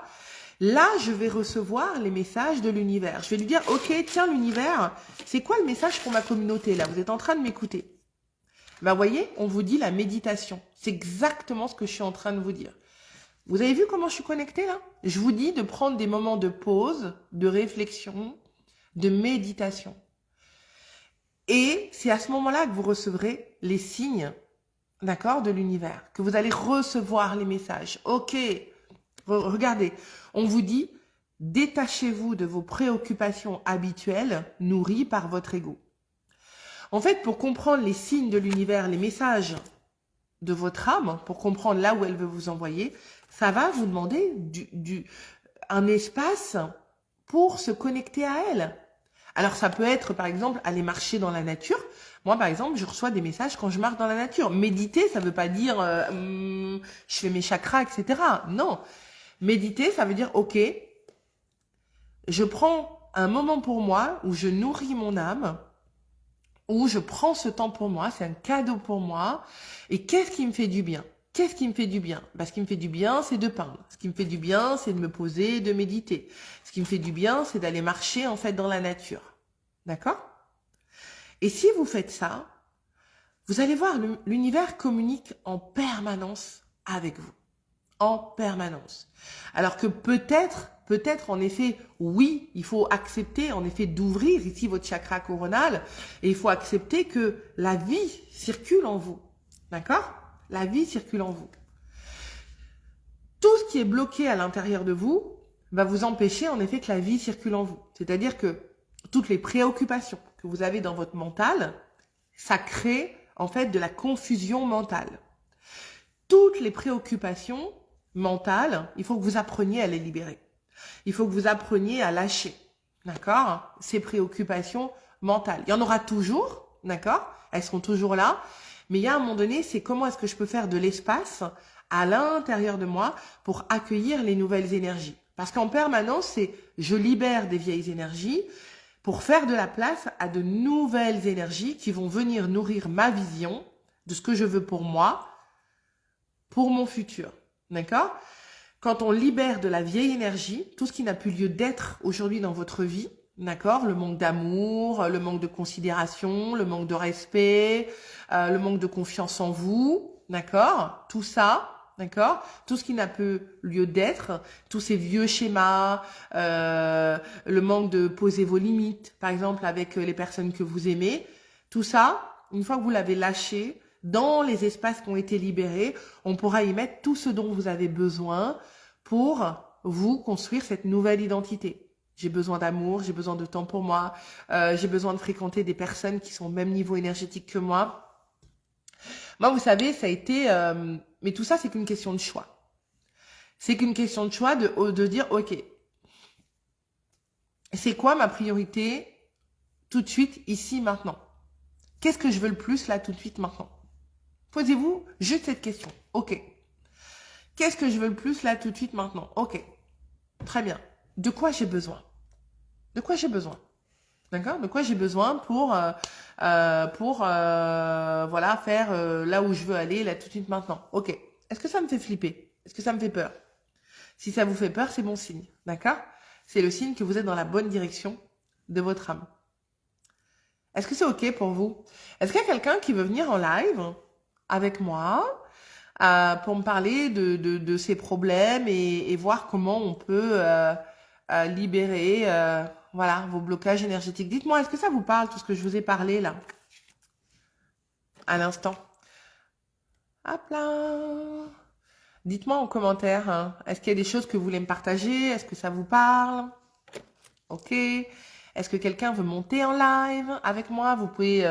Là je vais recevoir les messages de l'univers. Je vais lui dire ok tiens l'univers, c'est quoi le message pour ma communauté là? Vous êtes en train de m'écouter. Ben voyez, on vous dit la méditation. C'est exactement ce que je suis en train de vous dire. Vous avez vu comment je suis connectée là? Je vous dis de prendre des moments de pause, de réflexion, de méditation. Et c'est à ce moment-là que vous recevrez les signes, d'accord, de l'univers, que vous allez recevoir les messages. Ok, regardez, on vous dit, détachez-vous de vos préoccupations habituelles nourries par votre ego. En fait, pour comprendre les signes de l'univers, les messages de votre âme, pour comprendre là où elle veut vous envoyer, ça va vous demander un espace pour se connecter à elle. Alors ça peut être par exemple aller marcher dans la nature. Moi par exemple je reçois des messages quand je marche dans la nature. Méditer ça veut pas dire je fais mes chakras etc. Non, méditer ça veut dire ok, je prends un moment pour moi où je nourris mon âme, où je prends ce temps pour moi, c'est un cadeau pour moi. Et qu'est-ce qui me fait du bien? Qu'est-ce qui me fait du bien? Ce qui me fait du bien, c'est de peindre. Ce qui me fait du bien, c'est de me poser, de méditer. Ce qui me fait du bien, c'est d'aller marcher en fait dans la nature. D'accord? Et si vous faites ça, vous allez voir, l'univers communique en permanence avec vous. En permanence. Alors que peut-être en effet, oui, il faut accepter en effet d'ouvrir ici votre chakra coronal et il faut accepter que la vie circule en vous. D'accord? La vie circule en vous. Tout ce qui est bloqué à l'intérieur de vous va vous empêcher en effet que la vie circule en vous. C'est-à-dire que toutes les préoccupations que vous avez dans votre mental, ça crée en fait de la confusion mentale. Toutes les préoccupations mentales, il faut que vous appreniez à les libérer. Il faut que vous appreniez à lâcher, d'accord? Ces préoccupations mentales. Il y en aura toujours, d'accord? Elles seront toujours là. Mais il y a un moment donné, c'est comment est-ce que je peux faire de l'espace à l'intérieur de moi pour accueillir les nouvelles énergies. Parce qu'en permanence, c'est je libère des vieilles énergies pour faire de la place à de nouvelles énergies qui vont venir nourrir ma vision de ce que je veux pour moi, pour mon futur. D'accord? Quand on libère de la vieille énergie, tout ce qui n'a plus lieu d'être aujourd'hui dans votre vie, d'accord? Le manque d'amour, le manque de considération, le manque de respect, le manque de confiance en vous, d'accord? Tout ça, d'accord? Tout ce qui n'a plus lieu d'être, tous ces vieux schémas, le manque de poser vos limites, par exemple avec les personnes que vous aimez, tout ça, une fois que vous l'avez lâché, dans les espaces qui ont été libérés, on pourra y mettre tout ce dont vous avez besoin pour vous construire cette nouvelle identité. J'ai besoin d'amour, j'ai besoin de temps pour moi, j'ai besoin de fréquenter des personnes qui sont au même niveau énergétique que moi. Moi, vous savez, ça a été... mais tout ça, c'est qu'une question de choix. C'est qu'une question de choix de dire, ok, c'est quoi ma priorité tout de suite, ici, maintenant? Qu'est-ce que je veux le plus là, tout de suite, maintenant? Posez-vous juste cette question. Ok. Qu'est-ce que je veux le plus là, tout de suite, maintenant? Ok. Très bien. De quoi j'ai besoin? De quoi j'ai besoin? D'accord? De quoi j'ai besoin pour voilà, faire là où je veux aller, là, tout de suite, maintenant? Ok. Est-ce que ça me fait flipper? Est-ce que ça me fait peur? Si ça vous fait peur, c'est bon signe. D'accord? C'est le signe que vous êtes dans la bonne direction de votre âme. Est-ce que c'est ok pour vous? Est-ce qu'il y a quelqu'un qui veut venir en live avec moi pour me parler de ses problèmes et voir comment on peut libérer voilà, vos blocages énergétiques. Dites-moi, est-ce que ça vous parle, tout ce que je vous ai parlé là, à l'instant? Hop là. Dites-moi en commentaire, hein, est-ce qu'il y a des choses que vous voulez me partager? Est-ce que ça vous parle? Ok. Est-ce que quelqu'un veut monter en live avec moi? Vous pouvez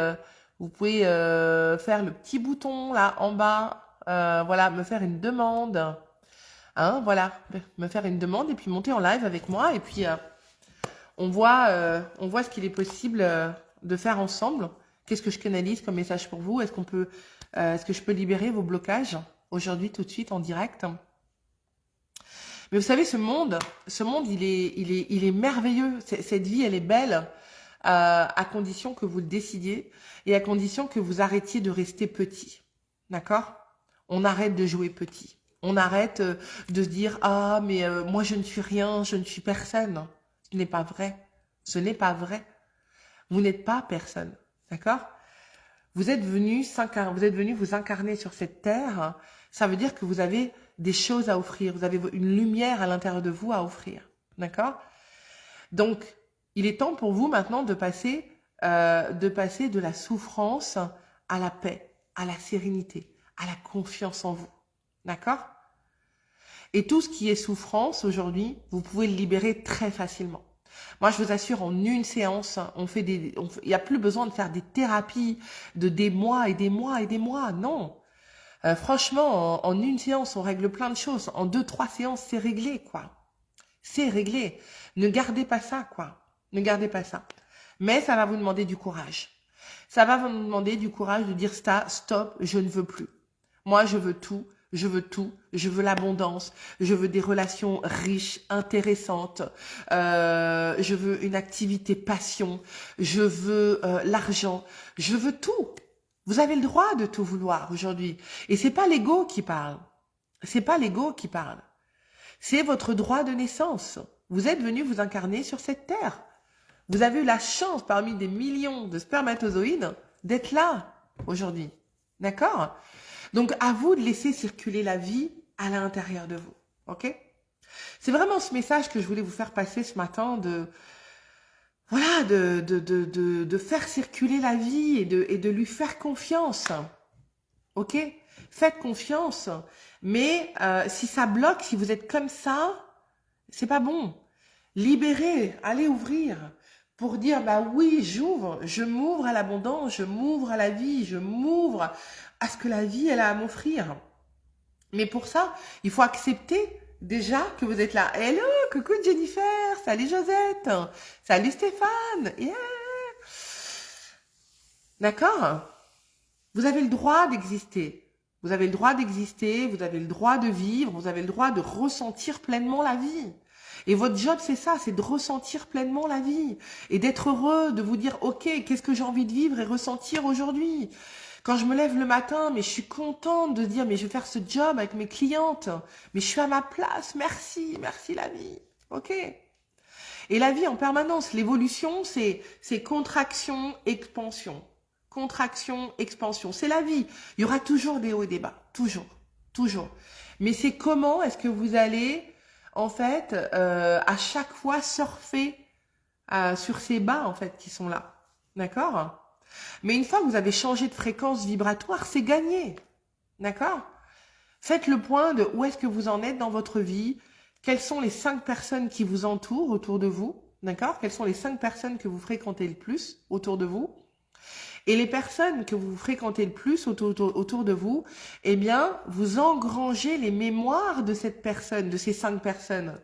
faire le petit bouton là en bas. Voilà, me faire une demande. Hein, voilà, me faire une demande et puis monter en live avec moi. Et puis, on voit ce qu'il est possible de faire ensemble. Qu'est-ce que je canalise comme message pour vous? Est-ce que je peux libérer vos blocages aujourd'hui, tout de suite, en direct? Mais vous savez, ce monde, il est merveilleux. Cette vie, elle est belle, à condition que vous le décidiez et à condition que vous arrêtiez de rester petit. D'accord? On arrête de jouer petit. On arrête de se dire, ah, mais moi, je ne suis rien, je ne suis personne. Ce n'est pas vrai. Ce n'est pas vrai. Vous n'êtes pas personne. D'accord? Vous êtes venu vous incarner sur cette terre. Ça veut dire que vous avez des choses à offrir. Vous avez une lumière à l'intérieur de vous à offrir. D'accord? Donc, il est temps pour vous maintenant de passer de la souffrance à la paix, à la sérénité, à la confiance en vous. D'accord? Et tout ce qui est souffrance aujourd'hui, vous pouvez le libérer très facilement. Moi, je vous assure, en une séance, il n'y a plus besoin de faire des thérapies de des mois et des mois et des mois. Non. Franchement, en une séance, on règle plein de choses. En 2-3 séances, c'est réglé, quoi. C'est réglé. Ne gardez pas ça, quoi. Ne gardez pas ça. Mais ça va vous demander du courage. Ça va vous demander du courage de dire stop, je ne veux plus. Moi, je veux tout. Je veux tout, je veux l'abondance, je veux des relations riches, intéressantes, je veux une activité passion, je veux l'argent, je veux tout. Vous avez le droit de tout vouloir aujourd'hui. Et c'est pas l'ego qui parle. C'est pas l'ego qui parle. C'est votre droit de naissance. Vous êtes venu vous incarner sur cette terre. Vous avez eu la chance parmi des millions de spermatozoïdes d'être là aujourd'hui. D'accord ? Donc, à vous de laisser circuler la vie à l'intérieur de vous. Ok? C'est vraiment ce message que je voulais vous faire passer ce matin de faire circuler la vie et de lui faire confiance. Ok? Faites confiance. Mais si ça bloque, si vous êtes comme ça, c'est pas bon. Libérez, allez ouvrir. Pour dire, bah oui, je m'ouvre à l'abondance, je m'ouvre à la vie, je m'ouvre à ce que la vie, elle a à m'offrir. Mais pour ça, il faut accepter déjà que vous êtes là. Hello, coucou Jennifer, salut Josette, salut Stéphane. Yeah. D'accord? Vous avez le droit d'exister. Vous avez le droit d'exister, vous avez le droit de vivre, vous avez le droit de ressentir pleinement la vie. Et votre job, c'est ça, c'est de ressentir pleinement la vie et d'être heureux, de vous dire, ok, qu'est-ce que j'ai envie de vivre et ressentir aujourd'hui? Quand je me lève le matin, mais je suis contente de dire, mais je vais faire ce job avec mes clientes, mais je suis à ma place, merci la vie, ok? Et la vie en permanence, l'évolution, c'est contraction, expansion. Contraction, expansion, c'est la vie. Il y aura toujours des hauts et des bas, toujours, toujours. Mais c'est comment est-ce que vous allez en fait, à chaque fois surfer sur ces bas, en fait, qui sont là. D'accord? Mais une fois que vous avez changé de fréquence vibratoire, c'est gagné. D'accord? Faites le point de où est-ce que vous en êtes dans votre vie, quelles sont les 5 personnes qui vous entourent autour de vous, d'accord? Quelles sont les 5 personnes que vous fréquentez le plus autour de vous? Et les personnes que vous fréquentez le plus autour de vous, eh bien, vous engrangez les mémoires de cette personne, de ces 5 personnes.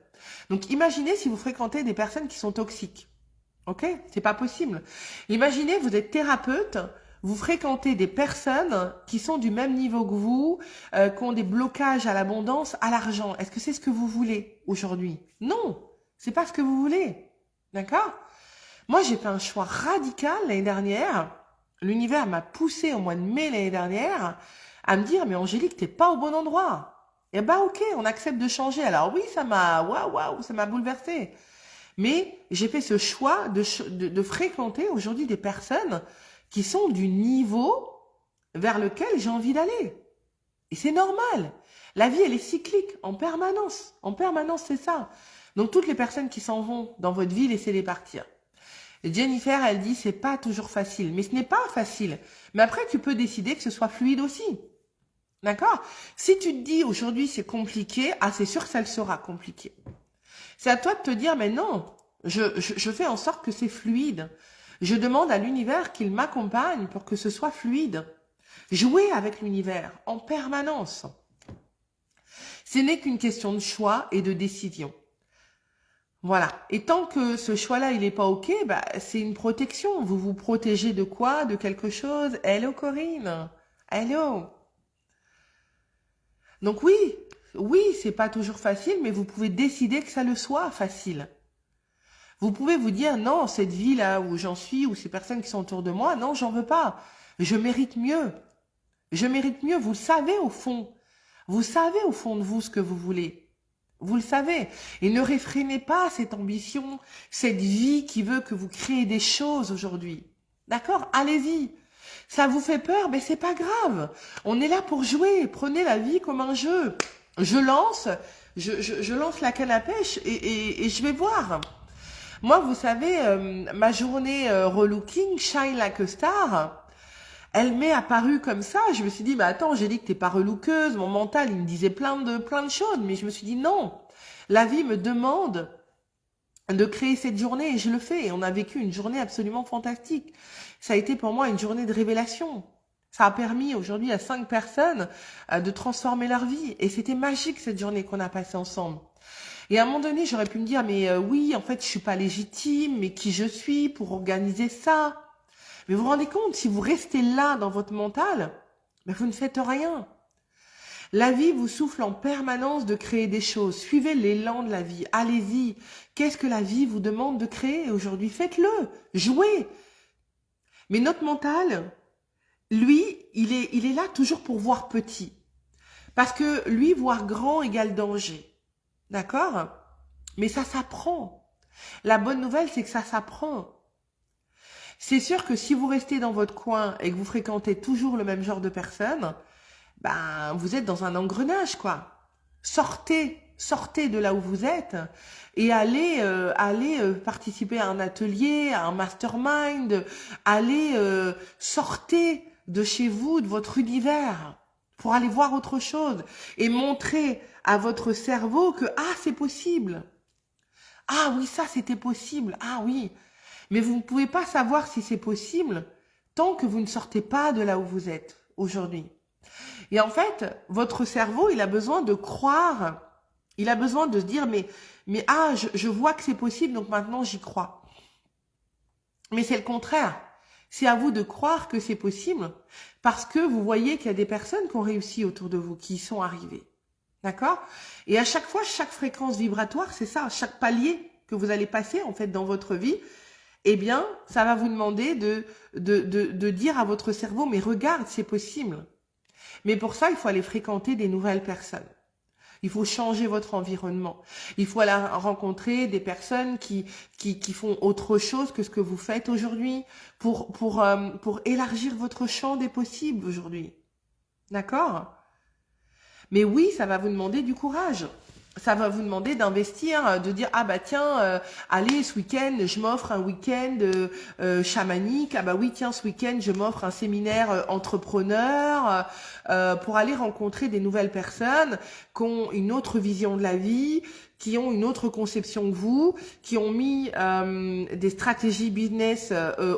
Donc, imaginez si vous fréquentez des personnes qui sont toxiques. Ok? C'est pas possible. Imaginez, vous êtes thérapeute, vous fréquentez des personnes qui sont du même niveau que vous, qui ont des blocages à l'abondance, à l'argent. Est-ce que c'est ce que vous voulez aujourd'hui? Non, c'est pas ce que vous voulez. D'accord? Moi, j'ai fait un choix radical l'année dernière. L'univers m'a poussé au mois de mai l'année dernière à me dire, mais Angélique, t'es pas au bon endroit. Eh ben, ok, on accepte de changer. Alors oui, ça m'a bouleversée. Mais j'ai fait ce choix de fréquenter aujourd'hui des personnes qui sont du niveau vers lequel j'ai envie d'aller. Et c'est normal. La vie, elle est cyclique, en permanence. En permanence, c'est ça. Donc, toutes les personnes qui s'en vont dans votre vie, laissez-les partir. Jennifer, elle dit, c'est pas toujours facile. Mais ce n'est pas facile. Mais après, tu peux décider que ce soit fluide aussi. D'accord? Si tu te dis, aujourd'hui, c'est compliqué, c'est sûr que ça le sera compliqué. C'est à toi de te dire, mais non, je fais en sorte que c'est fluide. Je demande à l'univers qu'il m'accompagne pour que ce soit fluide. Jouer avec l'univers en permanence. Ce n'est qu'une question de choix et de décision. Voilà. Et tant que ce choix-là, il n'est pas OK, bah, c'est une protection. Vous vous protégez de quoi? De quelque chose? Hello Corinne. Hello. Donc oui, oui, c'est pas toujours facile, mais vous pouvez décider que ça le soit facile. Vous pouvez vous dire non, cette vie là où j'en suis, ou ces personnes qui sont autour de moi, non, j'en veux pas. Je mérite mieux. Je mérite mieux. Vous le savez au fond. Vous savez au fond de vous ce que vous voulez. Vous le savez. Et ne réfrénez pas cette ambition, cette vie qui veut que vous créez des choses aujourd'hui. D'accord? Allez-y. Ça vous fait peur? Mais c'est pas grave. On est là pour jouer. Prenez la vie comme un jeu. Je lance, je lance la canne à pêche et je vais voir. Moi, vous savez, ma journée relooking, Shine Like a Star, elle m'est apparue comme ça. Je me suis dit, bah attends, j'ai dit que t'es pas relookeuse. Mon mental, il me disait plein de choses. Mais je me suis dit, non. La vie me demande de créer cette journée et je le fais. Et on a vécu une journée absolument fantastique. Ça a été pour moi une journée de révélation. Ça a permis aujourd'hui à 5 personnes de transformer leur vie. Et c'était magique cette journée qu'on a passée ensemble. Et à un moment donné, j'aurais pu me dire, mais oui, en fait, je suis pas légitime, mais qui je suis pour organiser ça? Mais vous vous rendez compte, si vous restez là dans votre mental, ben vous ne faites rien. La vie vous souffle en permanence de créer des choses. Suivez l'élan de la vie. Allez-y. Qu'est-ce que la vie vous demande de créer aujourd'hui? Faites-le. Jouez. Mais notre mental, lui, il est là toujours pour voir petit. Parce que lui, voir grand égale danger. D'accord? Mais ça s'apprend. La bonne nouvelle, c'est que ça s'apprend. C'est sûr que si vous restez dans votre coin et que vous fréquentez toujours le même genre de personnes, ben, vous êtes dans un engrenage, quoi. Sortez de là où vous êtes et allez participer à un atelier, à un mastermind, sortez de chez vous, de votre univers, pour aller voir autre chose et montrer à votre cerveau que, ah, c'est possible. Ah oui, ça, c'était possible. Ah oui. Mais vous ne pouvez pas savoir si c'est possible tant que vous ne sortez pas de là où vous êtes aujourd'hui. Et en fait, votre cerveau, il a besoin de croire. Il a besoin de se dire, mais je vois que c'est possible, donc maintenant j'y crois. Mais c'est le contraire. C'est à vous de croire que c'est possible parce que vous voyez qu'il y a des personnes qui ont réussi autour de vous, qui y sont arrivées. D'accord? Et à chaque fois, chaque fréquence vibratoire, c'est ça, chaque palier que vous allez passer en fait dans votre vie, eh bien, ça va vous demander de dire à votre cerveau, mais regarde, c'est possible. Mais pour ça, il faut aller fréquenter des nouvelles personnes. Il faut changer votre environnement. Il faut aller rencontrer des personnes qui font autre chose que ce que vous faites aujourd'hui pour élargir votre champ des possibles aujourd'hui. D'accord? Mais oui, ça va vous demander du courage. Ça va vous demander d'investir, de dire, ah bah tiens, allez, ce week-end, je m'offre un week-end chamanique. Ah bah oui, tiens, ce week-end, je m'offre un séminaire entrepreneur pour aller rencontrer des nouvelles personnes qui ont une autre vision de la vie, qui ont une autre conception que vous, qui ont mis des stratégies business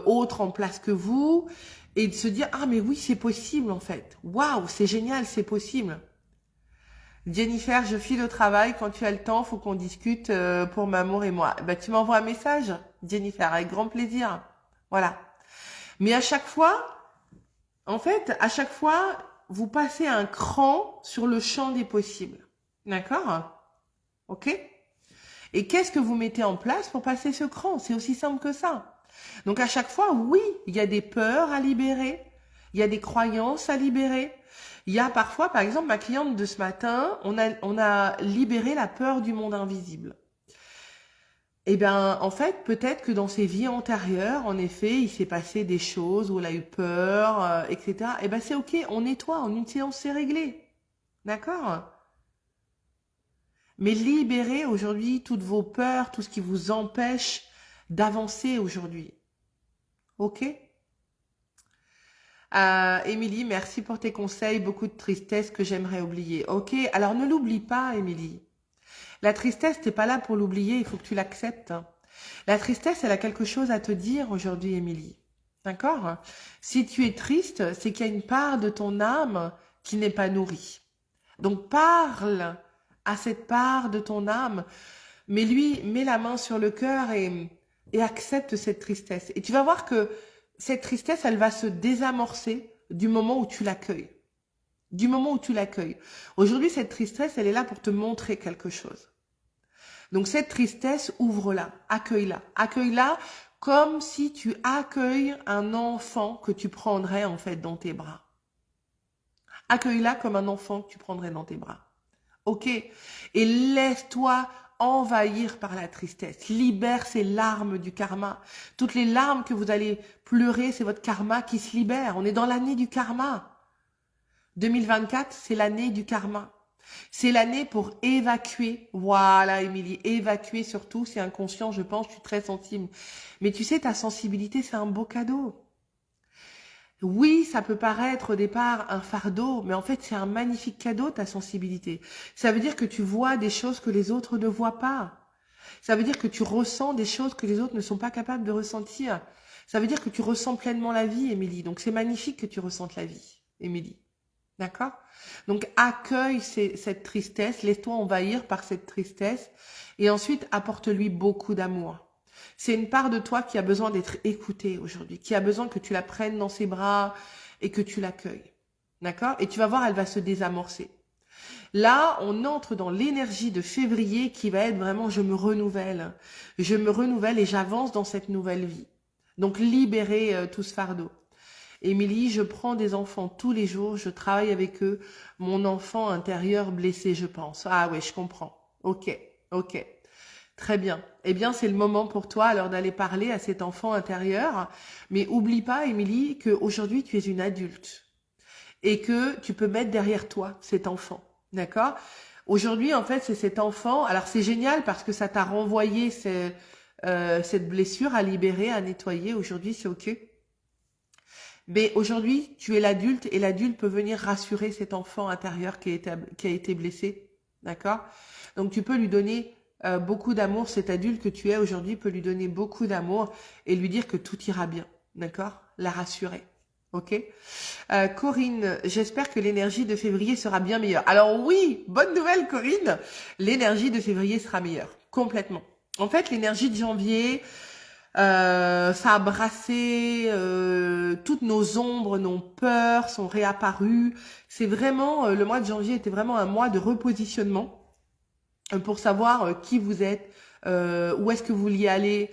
autres en place que vous, et de se dire, ah mais oui, c'est possible en fait. Waouh, c'est génial, c'est possible. Jennifer, je file au travail. Quand tu as le temps, faut qu'on discute pour Mamour et moi. Bah, tu m'envoies un message, Jennifer, avec grand plaisir. Voilà. Mais à chaque fois, en fait, à chaque fois, vous passez un cran sur le champ des possibles. D'accord? Ok? Et qu'est-ce que vous mettez en place pour passer ce cran? C'est aussi simple que ça. Donc à chaque fois, oui, il y a des peurs à libérer. Il y a des croyances à libérer. Il y a parfois, par exemple, ma cliente de ce matin, on a libéré la peur du monde invisible. Eh bien, en fait, peut-être que dans ses vies antérieures, en effet, il s'est passé des choses où elle a eu peur, etc. Eh bien, c'est ok, on nettoie, en une séance, c'est réglé. D'accord? Mais libérez aujourd'hui toutes vos peurs, tout ce qui vous empêche d'avancer aujourd'hui. Ok? Émilie, merci pour tes conseils. Beaucoup de tristesse que j'aimerais oublier. Ok, alors ne l'oublie pas, Émilie. La tristesse, t'es pas là pour l'oublier, il faut que tu l'acceptes. La tristesse, elle a quelque chose à te dire aujourd'hui, Émilie. D'accord? Si tu es triste, c'est qu'il y a une part de ton âme qui n'est pas nourrie. Donc parle à cette part de ton âme Mais lui, met la main sur le cœur et accepte cette tristesse. Et tu vas voir que cette tristesse, elle va se désamorcer du moment où tu l'accueilles. Du moment où tu l'accueilles. Aujourd'hui, cette tristesse, elle est là pour te montrer quelque chose. Donc cette tristesse, ouvre-la, accueille-la. Accueille-la comme si tu accueilles un enfant que tu prendrais en fait dans tes bras. Accueille-la comme un enfant que tu prendrais dans tes bras. Ok? Et laisse-toi envahir par la tristesse. Libère ces larmes du karma. Toutes les larmes que vous allez pleurer, c'est votre karma qui se libère. On est dans l'année du karma. 2024, c'est l'année du karma. C'est l'année pour évacuer. Voilà, Émilie, évacuer surtout, c'est inconscient, je pense, je suis très sensible. Mais tu sais, ta sensibilité, c'est un beau cadeau. Oui, ça peut paraître au départ un fardeau, mais en fait, c'est un magnifique cadeau, ta sensibilité. Ça veut dire que tu vois des choses que les autres ne voient pas. Ça veut dire que tu ressens des choses que les autres ne sont pas capables de ressentir. Ça veut dire que tu ressens pleinement la vie, Émilie. Donc, c'est magnifique que tu ressentes la vie, Émilie. D'accord? Donc, accueille cette tristesse, laisse-toi envahir par cette tristesse et ensuite apporte-lui beaucoup d'amour. C'est une part de toi qui a besoin d'être écoutée aujourd'hui, qui a besoin que tu la prennes dans ses bras et que tu l'accueilles. D'accord? Et tu vas voir, elle va se désamorcer. Là, on entre dans l'énergie de février qui va être vraiment je me renouvelle et j'avance dans cette nouvelle vie. Donc, libérer tout ce fardeau. Émilie, je prends des enfants tous les jours, je travaille avec eux, mon enfant intérieur blessé, je pense. Ah ouais, je comprends. Ok, ok. Très bien. Eh bien, c'est le moment pour toi alors d'aller parler à cet enfant intérieur. Mais oublie pas, Émilie, qu'aujourd'hui, tu es une adulte et que tu peux mettre derrière toi cet enfant. D'accord? Aujourd'hui, en fait, c'est cet enfant. Alors, c'est génial parce que ça t'a renvoyé cette blessure à libérer, à nettoyer. Aujourd'hui, c'est OK. Mais aujourd'hui, tu es l'adulte et l'adulte peut venir rassurer cet enfant intérieur qui a été blessé. D'accord? Donc, tu peux lui donner beaucoup d'amour. Cet adulte que tu es aujourd'hui peut lui donner beaucoup d'amour et lui dire que tout ira bien. D'accord? La rassurer. Ok? Corinne, j'espère que l'énergie de février sera bien meilleure. Alors oui, bonne nouvelle Corinne, l'énergie de février sera meilleure. Complètement. En fait, l'énergie de janvier... ça a brassé, toutes nos ombres, nos peurs sont réapparues. C'est vraiment, le mois de janvier était vraiment un mois de repositionnement pour savoir qui vous êtes, où est-ce que vous vouliez aller,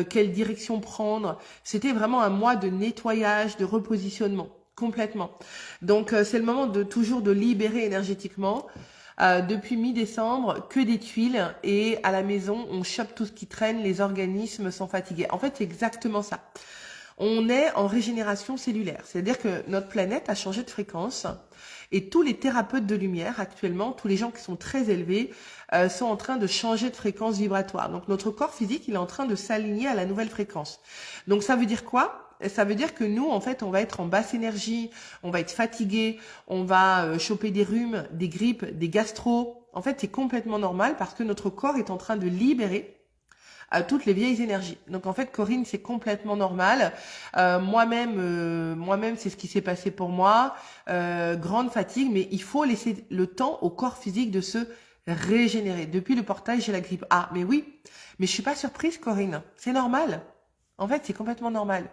quelle direction prendre. C'était vraiment un mois de nettoyage, de repositionnement, complètement. Donc, c'est le moment de toujours de libérer énergétiquement. Depuis mi-décembre, que des tuiles et à la maison, on chope tout ce qui traîne, les organismes sont fatigués. En fait, c'est exactement ça. On est en régénération cellulaire, c'est-à-dire que notre planète a changé de fréquence et tous les thérapeutes de lumière actuellement, tous les gens qui sont très élevés, sont en train de changer de fréquence vibratoire. Donc notre corps physique, il est en train de s'aligner à la nouvelle fréquence. Donc ça veut dire quoi ? Ça veut dire que nous, en fait, on va être en basse énergie, on va être fatigué, on va choper des rhumes, des grippes, des gastro. En fait, c'est complètement normal parce que notre corps est en train de libérer toutes les vieilles énergies. Donc en fait, Corinne, c'est complètement normal. Moi-même, c'est ce qui s'est passé pour moi. Grande fatigue, mais il faut laisser le temps au corps physique de se régénérer. Depuis le portail, j'ai la grippe. Ah, mais oui, mais je suis pas surprise, Corinne. C'est normal. En fait, c'est complètement normal.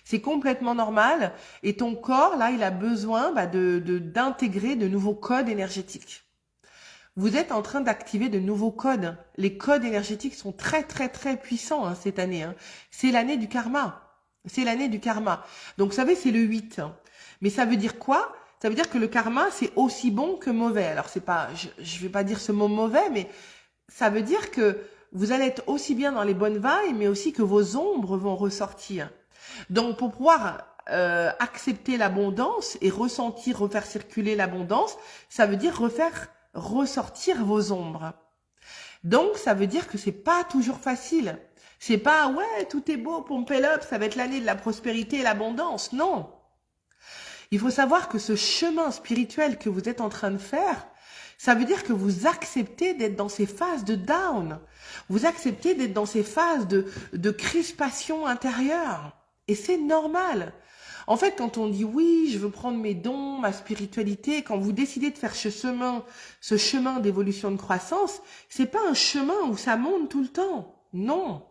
C'est complètement normal et ton corps, là, il a besoin d'intégrer de nouveaux codes énergétiques. Vous êtes en train d'activer de nouveaux codes. Les codes énergétiques sont très, très, très puissants cette année. C'est l'année du karma. C'est l'année du karma. Donc, vous savez, c'est le 8. Mais ça veut dire quoi? Ça veut dire que le karma, c'est aussi bon que mauvais. Alors, c'est pas, je vais pas dire ce mot mauvais, mais ça veut dire que vous allez être aussi bien dans les bonnes vagues, mais aussi que vos ombres vont ressortir. Donc, pour pouvoir accepter l'abondance et ressentir, refaire circuler l'abondance, ça veut dire refaire ressortir vos ombres. Donc, ça veut dire que c'est pas toujours facile. C'est pas, ouais, tout est beau, pump it up, ça va être l'année de la prospérité et l'abondance. Non. Il faut savoir que ce chemin spirituel que vous êtes en train de faire, ça veut dire que vous acceptez d'être dans ces phases de down. Vous acceptez d'être dans ces phases de crispation intérieure. Et c'est normal. En fait, quand on dit oui, je veux prendre mes dons, ma spiritualité, quand vous décidez de faire ce chemin d'évolution de croissance, c'est pas un chemin où ça monte tout le temps. Non.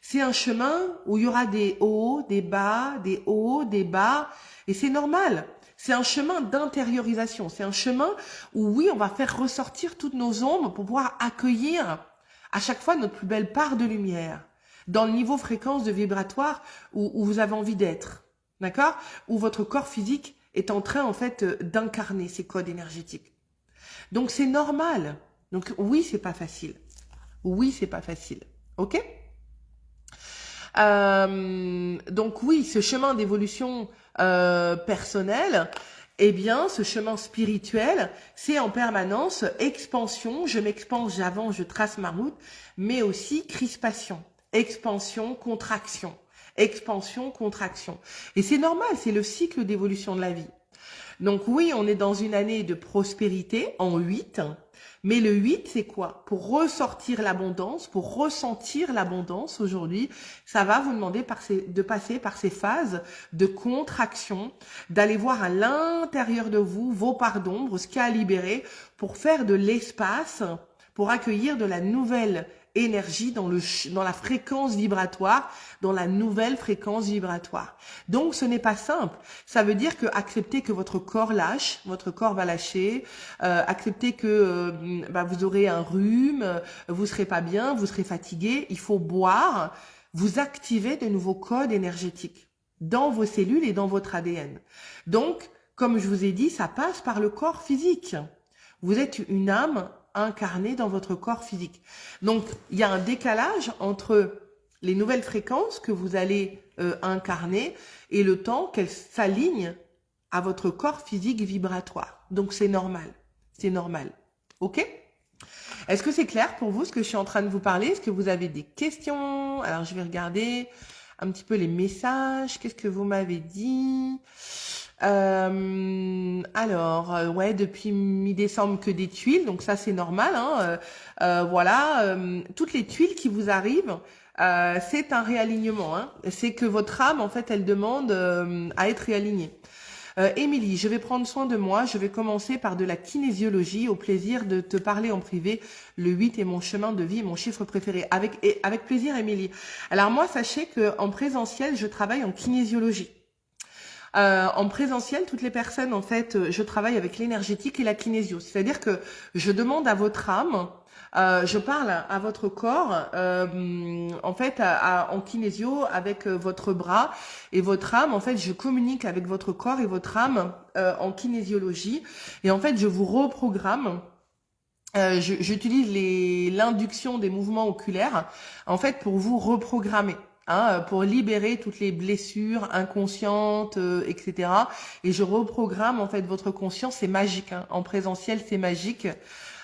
C'est un chemin où il y aura des hauts, des bas, des hauts, des bas, et c'est normal. C'est un chemin d'intériorisation. C'est un chemin où oui, on va faire ressortir toutes nos ombres pour pouvoir accueillir à chaque fois notre plus belle part de lumière dans le niveau fréquence de vibratoire où vous avez envie d'être. D'accord? Où votre corps physique est en train, en fait, d'incarner ces codes énergétiques. Donc, c'est normal. Donc, oui, c'est pas facile. Oui, c'est pas facile. OK? Donc, oui, ce chemin d'évolution personnelle, eh bien, ce chemin spirituel, c'est en permanence expansion. Je m'expanse, j'avance, je trace ma route, mais aussi crispation. Expansion, contraction. Expansion, contraction. Et c'est normal, c'est le cycle d'évolution de la vie. Donc oui, on est dans une année de prospérité en 8, mais le 8, c'est quoi? Pour ressortir l'abondance, pour ressentir l'abondance aujourd'hui, ça va vous demander de passer par ces phases de contraction, d'aller voir à l'intérieur de vous vos parts d'ombre, ce qu'il y a à libérer pour faire de l'espace, pour accueillir de la nouvelle énergie dans la fréquence vibratoire, dans la nouvelle fréquence vibratoire. Donc, ce n'est pas simple. Ça veut dire que accepter que votre corps lâche, votre corps va lâcher, accepter que vous aurez un rhume, vous serez pas bien, vous serez fatigué, il faut boire, vous activez de nouveaux codes énergétiques dans vos cellules et dans votre ADN. Donc, comme je vous ai dit, ça passe par le corps physique. Vous êtes une âme incarnée dans votre corps physique. Donc, il y a un décalage entre les nouvelles fréquences que vous allez incarner et le temps qu'elles s'alignent à votre corps physique vibratoire. Donc, c'est normal. C'est normal. OK? Est-ce que c'est clair pour vous ce que je suis en train de vous parler? Est-ce que vous avez des questions? Alors, je vais regarder un petit peu les messages. Qu'est-ce que vous m'avez dit? Ouais, depuis mi-décembre que des tuiles, donc ça c'est normal, hein. Voilà, toutes les tuiles qui vous arrivent, c'est un réalignement, hein. C'est que votre âme, en fait, elle demande à être réalignée. Émilie, je vais prendre soin de moi, je vais commencer par de la kinésiologie, au plaisir de te parler en privé. Le 8 est mon chemin de vie, mon chiffre préféré. Avec plaisir, Émilie. Alors moi, sachez que en présentiel, je travaille en kinésiologie. En présentiel, toutes les personnes, en fait, je travaille avec l'énergétique et la kinésio. C'est-à-dire que je demande à votre âme, je parle à votre corps, en fait, en kinésio avec votre bras et votre âme. En fait, je communique avec votre corps et votre âme en kinésiologie. Et en fait, je vous reprogramme. J'utilise l'induction des mouvements oculaires, en fait, pour vous reprogrammer. Pour libérer toutes les blessures inconscientes, etc. Et je reprogramme en fait votre conscience, c'est magique. En présentiel, c'est magique.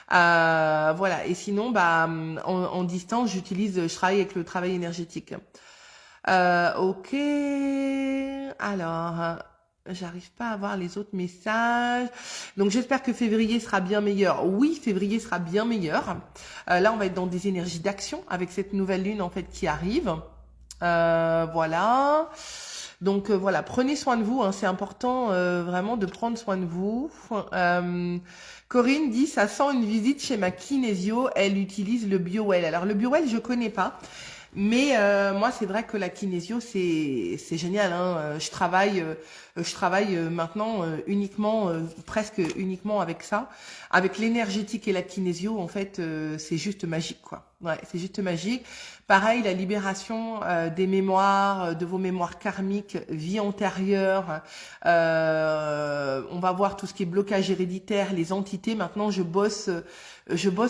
Voilà. Et sinon, en distance, je travaille avec le travail énergétique. Ok. Alors, j'arrive pas à voir les autres messages. Donc, j'espère que février sera bien meilleur. Oui, février sera bien meilleur. Là, on va être dans des énergies d'action avec cette nouvelle lune en fait qui arrive. Voilà. Donc voilà, prenez soin de vous, hein, c'est important vraiment de prendre soin de vous. Corinne dit, ça sent une visite chez ma kinésio, elle utilise le BioWell. Alors le BioWell, je connais pas. Mais moi, c'est vrai que la kinésio, c'est génial. Hein. Je travaille maintenant uniquement, presque uniquement avec ça, avec l'énergétique et la kinésio. En fait, c'est juste magique, quoi. Ouais, c'est juste magique. Pareil, la libération des mémoires, de vos mémoires karmiques, vie antérieure. On va voir tout ce qui est blocage héréditaire, les entités. Maintenant, je bosse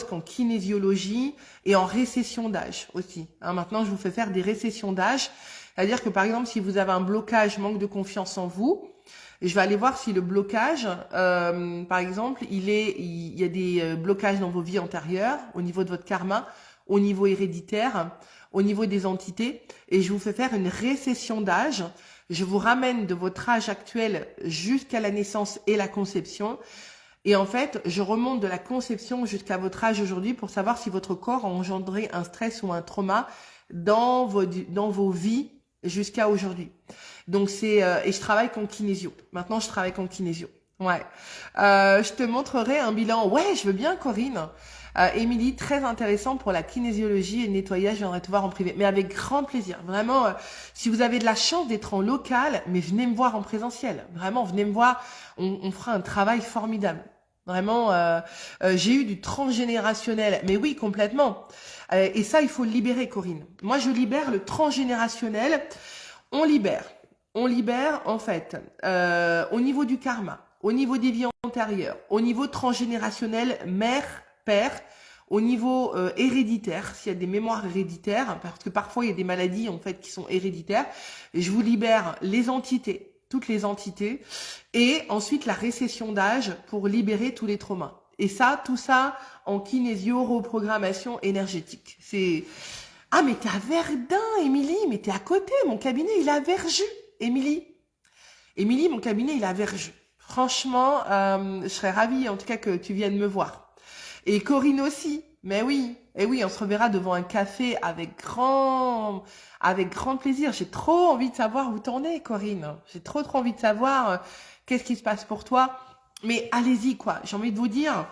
qu'en kinésiologie et en récession d'âge aussi. Hein, maintenant, je vous fais faire des récessions d'âge. C'est-à-dire que, par exemple, si vous avez un blocage, manque de confiance en vous, je vais aller voir si le blocage, par exemple, il y a des blocages dans vos vies antérieures, au niveau de votre karma, au niveau héréditaire, au niveau des entités, et je vous fais faire une récession d'âge. Je vous ramène de votre âge actuel jusqu'à la naissance et la conception. Et en fait, je remonte de la conception jusqu'à votre âge aujourd'hui pour savoir si votre corps a engendré un stress ou un trauma dans vos vies jusqu'à aujourd'hui. Donc et je travaille qu'en kinésio. Maintenant, je travaille qu'en kinésio. Ouais. Je te montrerai un bilan. Ouais, je veux bien, Corinne. Émilie, très intéressant pour la kinésiologie et le nettoyage. Je viendrai te voir en privé, mais avec grand plaisir. Vraiment, si vous avez de la chance d'être en local, mais venez me voir en présentiel. Vraiment, venez me voir. On fera un travail formidable. Vraiment, j'ai eu du transgénérationnel. Mais oui, complètement. Et ça, il faut le libérer, Corinne. Moi, je libère le transgénérationnel. On libère. On libère, en fait, au niveau du karma, au niveau des vies antérieures, au niveau transgénérationnel, mère, père, au niveau héréditaire, s'il y a des mémoires héréditaires, parce que parfois il y a des maladies en fait qui sont héréditaires, et je vous libère les entités, toutes les entités, et ensuite la récession d'âge pour libérer tous les traumas. Et ça, tout ça en kinésio, reprogrammation énergétique. C'est... Ah, mais t'es à Verdun, Émilie, mais t'es à côté, mon cabinet il est à Verjus, Émilie. Émilie, mon cabinet il est à Verjus. Franchement, je serais ravie en tout cas que tu viennes me voir. Et Corinne aussi, mais oui, et oui, on se reverra devant un café avec grand plaisir. J'ai trop envie de savoir où t'en es, Corinne. J'ai trop envie de savoir qu'est-ce qui se passe pour toi. Mais allez-y, quoi. J'ai envie de vous dire,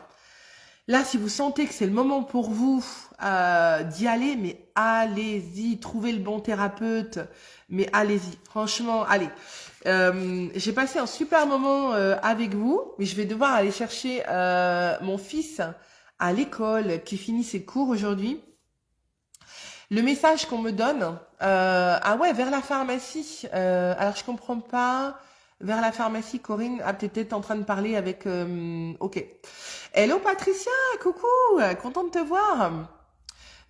là, si vous sentez que c'est le moment pour vous d'y aller, mais allez-y, trouvez le bon thérapeute, mais allez-y. Franchement, allez. J'ai passé un super moment avec vous, mais je vais devoir aller chercher mon fils à l'école qui finit ses cours aujourd'hui. Le message qu'on me donne, ah ouais, vers la pharmacie. Alors je comprends pas. Vers la pharmacie, Corinne, ah, t'es peut-être en train de parler avec. Ok. Hello Patricia, coucou, content de te voir.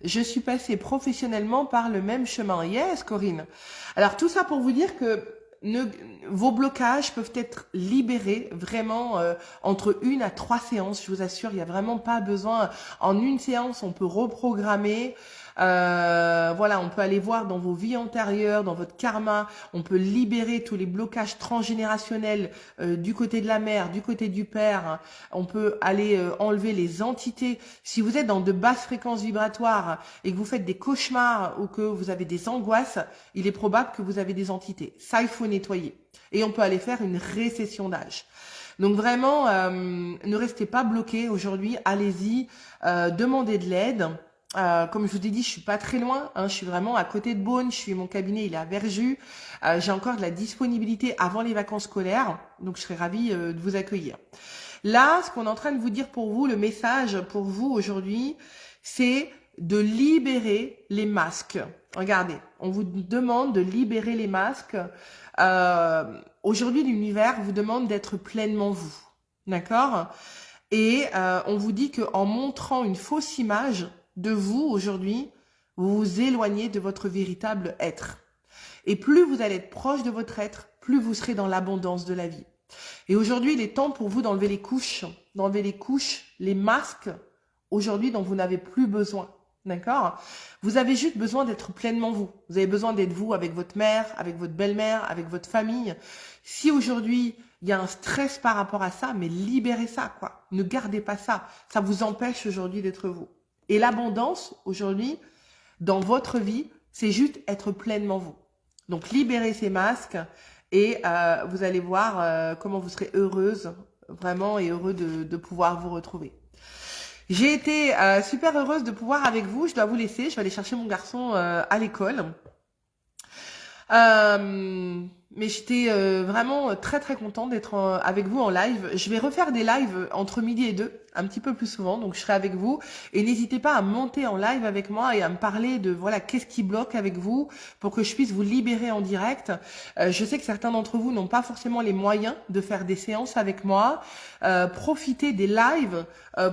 Je suis passée professionnellement par le même chemin. Yes, Corinne. Alors tout ça pour vous dire que vos blocages peuvent être libérés vraiment entre 1 à 3 séances, je vous assure, il n'y a vraiment pas besoin. En une séance, on peut reprogrammer. Voilà, on peut aller voir dans vos vies antérieures, dans votre karma, on peut libérer tous les blocages transgénérationnels du côté de la mère, du côté du père. On peut aller enlever les entités. Si vous êtes dans de basses fréquences vibratoires et que vous faites des cauchemars ou que vous avez des angoisses, il est probable que vous avez des entités. Ça, il faut nettoyer. Et on peut aller faire une récession d'âge. Donc vraiment, ne restez pas bloqués aujourd'hui. Allez-y, demandez de l'aide. Comme je vous ai dit, je suis pas très loin, hein, je suis vraiment à côté de Beaune, mon cabinet il est à Verjus, j'ai encore de la disponibilité avant les vacances scolaires, donc je serais ravie de vous accueillir. Là, ce qu'on est en train de vous dire pour vous, le message pour vous aujourd'hui, c'est de libérer les masques. Regardez, on vous demande de libérer les masques. Aujourd'hui, l'univers vous demande d'être pleinement vous, d'accord ? Et on vous dit qu'en montrant une fausse image de vous aujourd'hui, vous vous éloignez de votre véritable être. Et plus vous allez être proche de votre être, plus vous serez dans l'abondance de la vie. Et aujourd'hui, il est temps pour vous d'enlever les couches, les masques, aujourd'hui dont vous n'avez plus besoin. D'accord ? Vous avez juste besoin d'être pleinement vous. Vous avez besoin d'être vous avec votre mère, avec votre belle-mère, avec votre famille. Si aujourd'hui, il y a un stress par rapport à ça, mais libérez ça, quoi. Ne gardez pas ça. Ça vous empêche aujourd'hui d'être vous. Et l'abondance, aujourd'hui, dans votre vie, c'est juste être pleinement vous. Donc, libérez ces masques et vous allez voir comment vous serez heureuse, vraiment, et heureux de pouvoir vous retrouver. J'ai été super heureuse de pouvoir avec vous. Je dois vous laisser. Je vais aller chercher mon garçon à l'école. Mais j'étais vraiment très contente d'être avec vous en live. Je vais refaire des lives entre midi et 2, un petit peu plus souvent, donc je serai avec vous. Et n'hésitez pas à monter en live avec moi et à me parler de voilà qu'est-ce qui bloque avec vous pour que je puisse vous libérer en direct. Je sais que certains d'entre vous n'ont pas forcément les moyens de faire des séances avec moi. Profitez des lives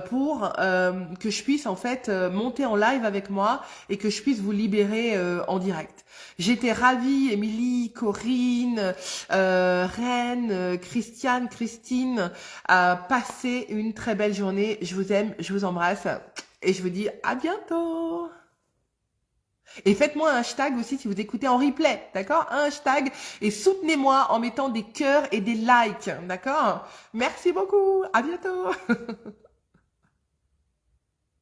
pour que je puisse en fait monter en live avec moi et que je puisse vous libérer en direct. J'étais ravie, Émilie, Corinne, Reine, Christiane, Christine, passez une très belle journée. Je vous aime, je vous embrasse et je vous dis à bientôt. Et faites-moi un hashtag aussi si vous écoutez en replay, d'accord ? Un hashtag et soutenez-moi en mettant des cœurs et des likes, d'accord ? Merci beaucoup, à bientôt.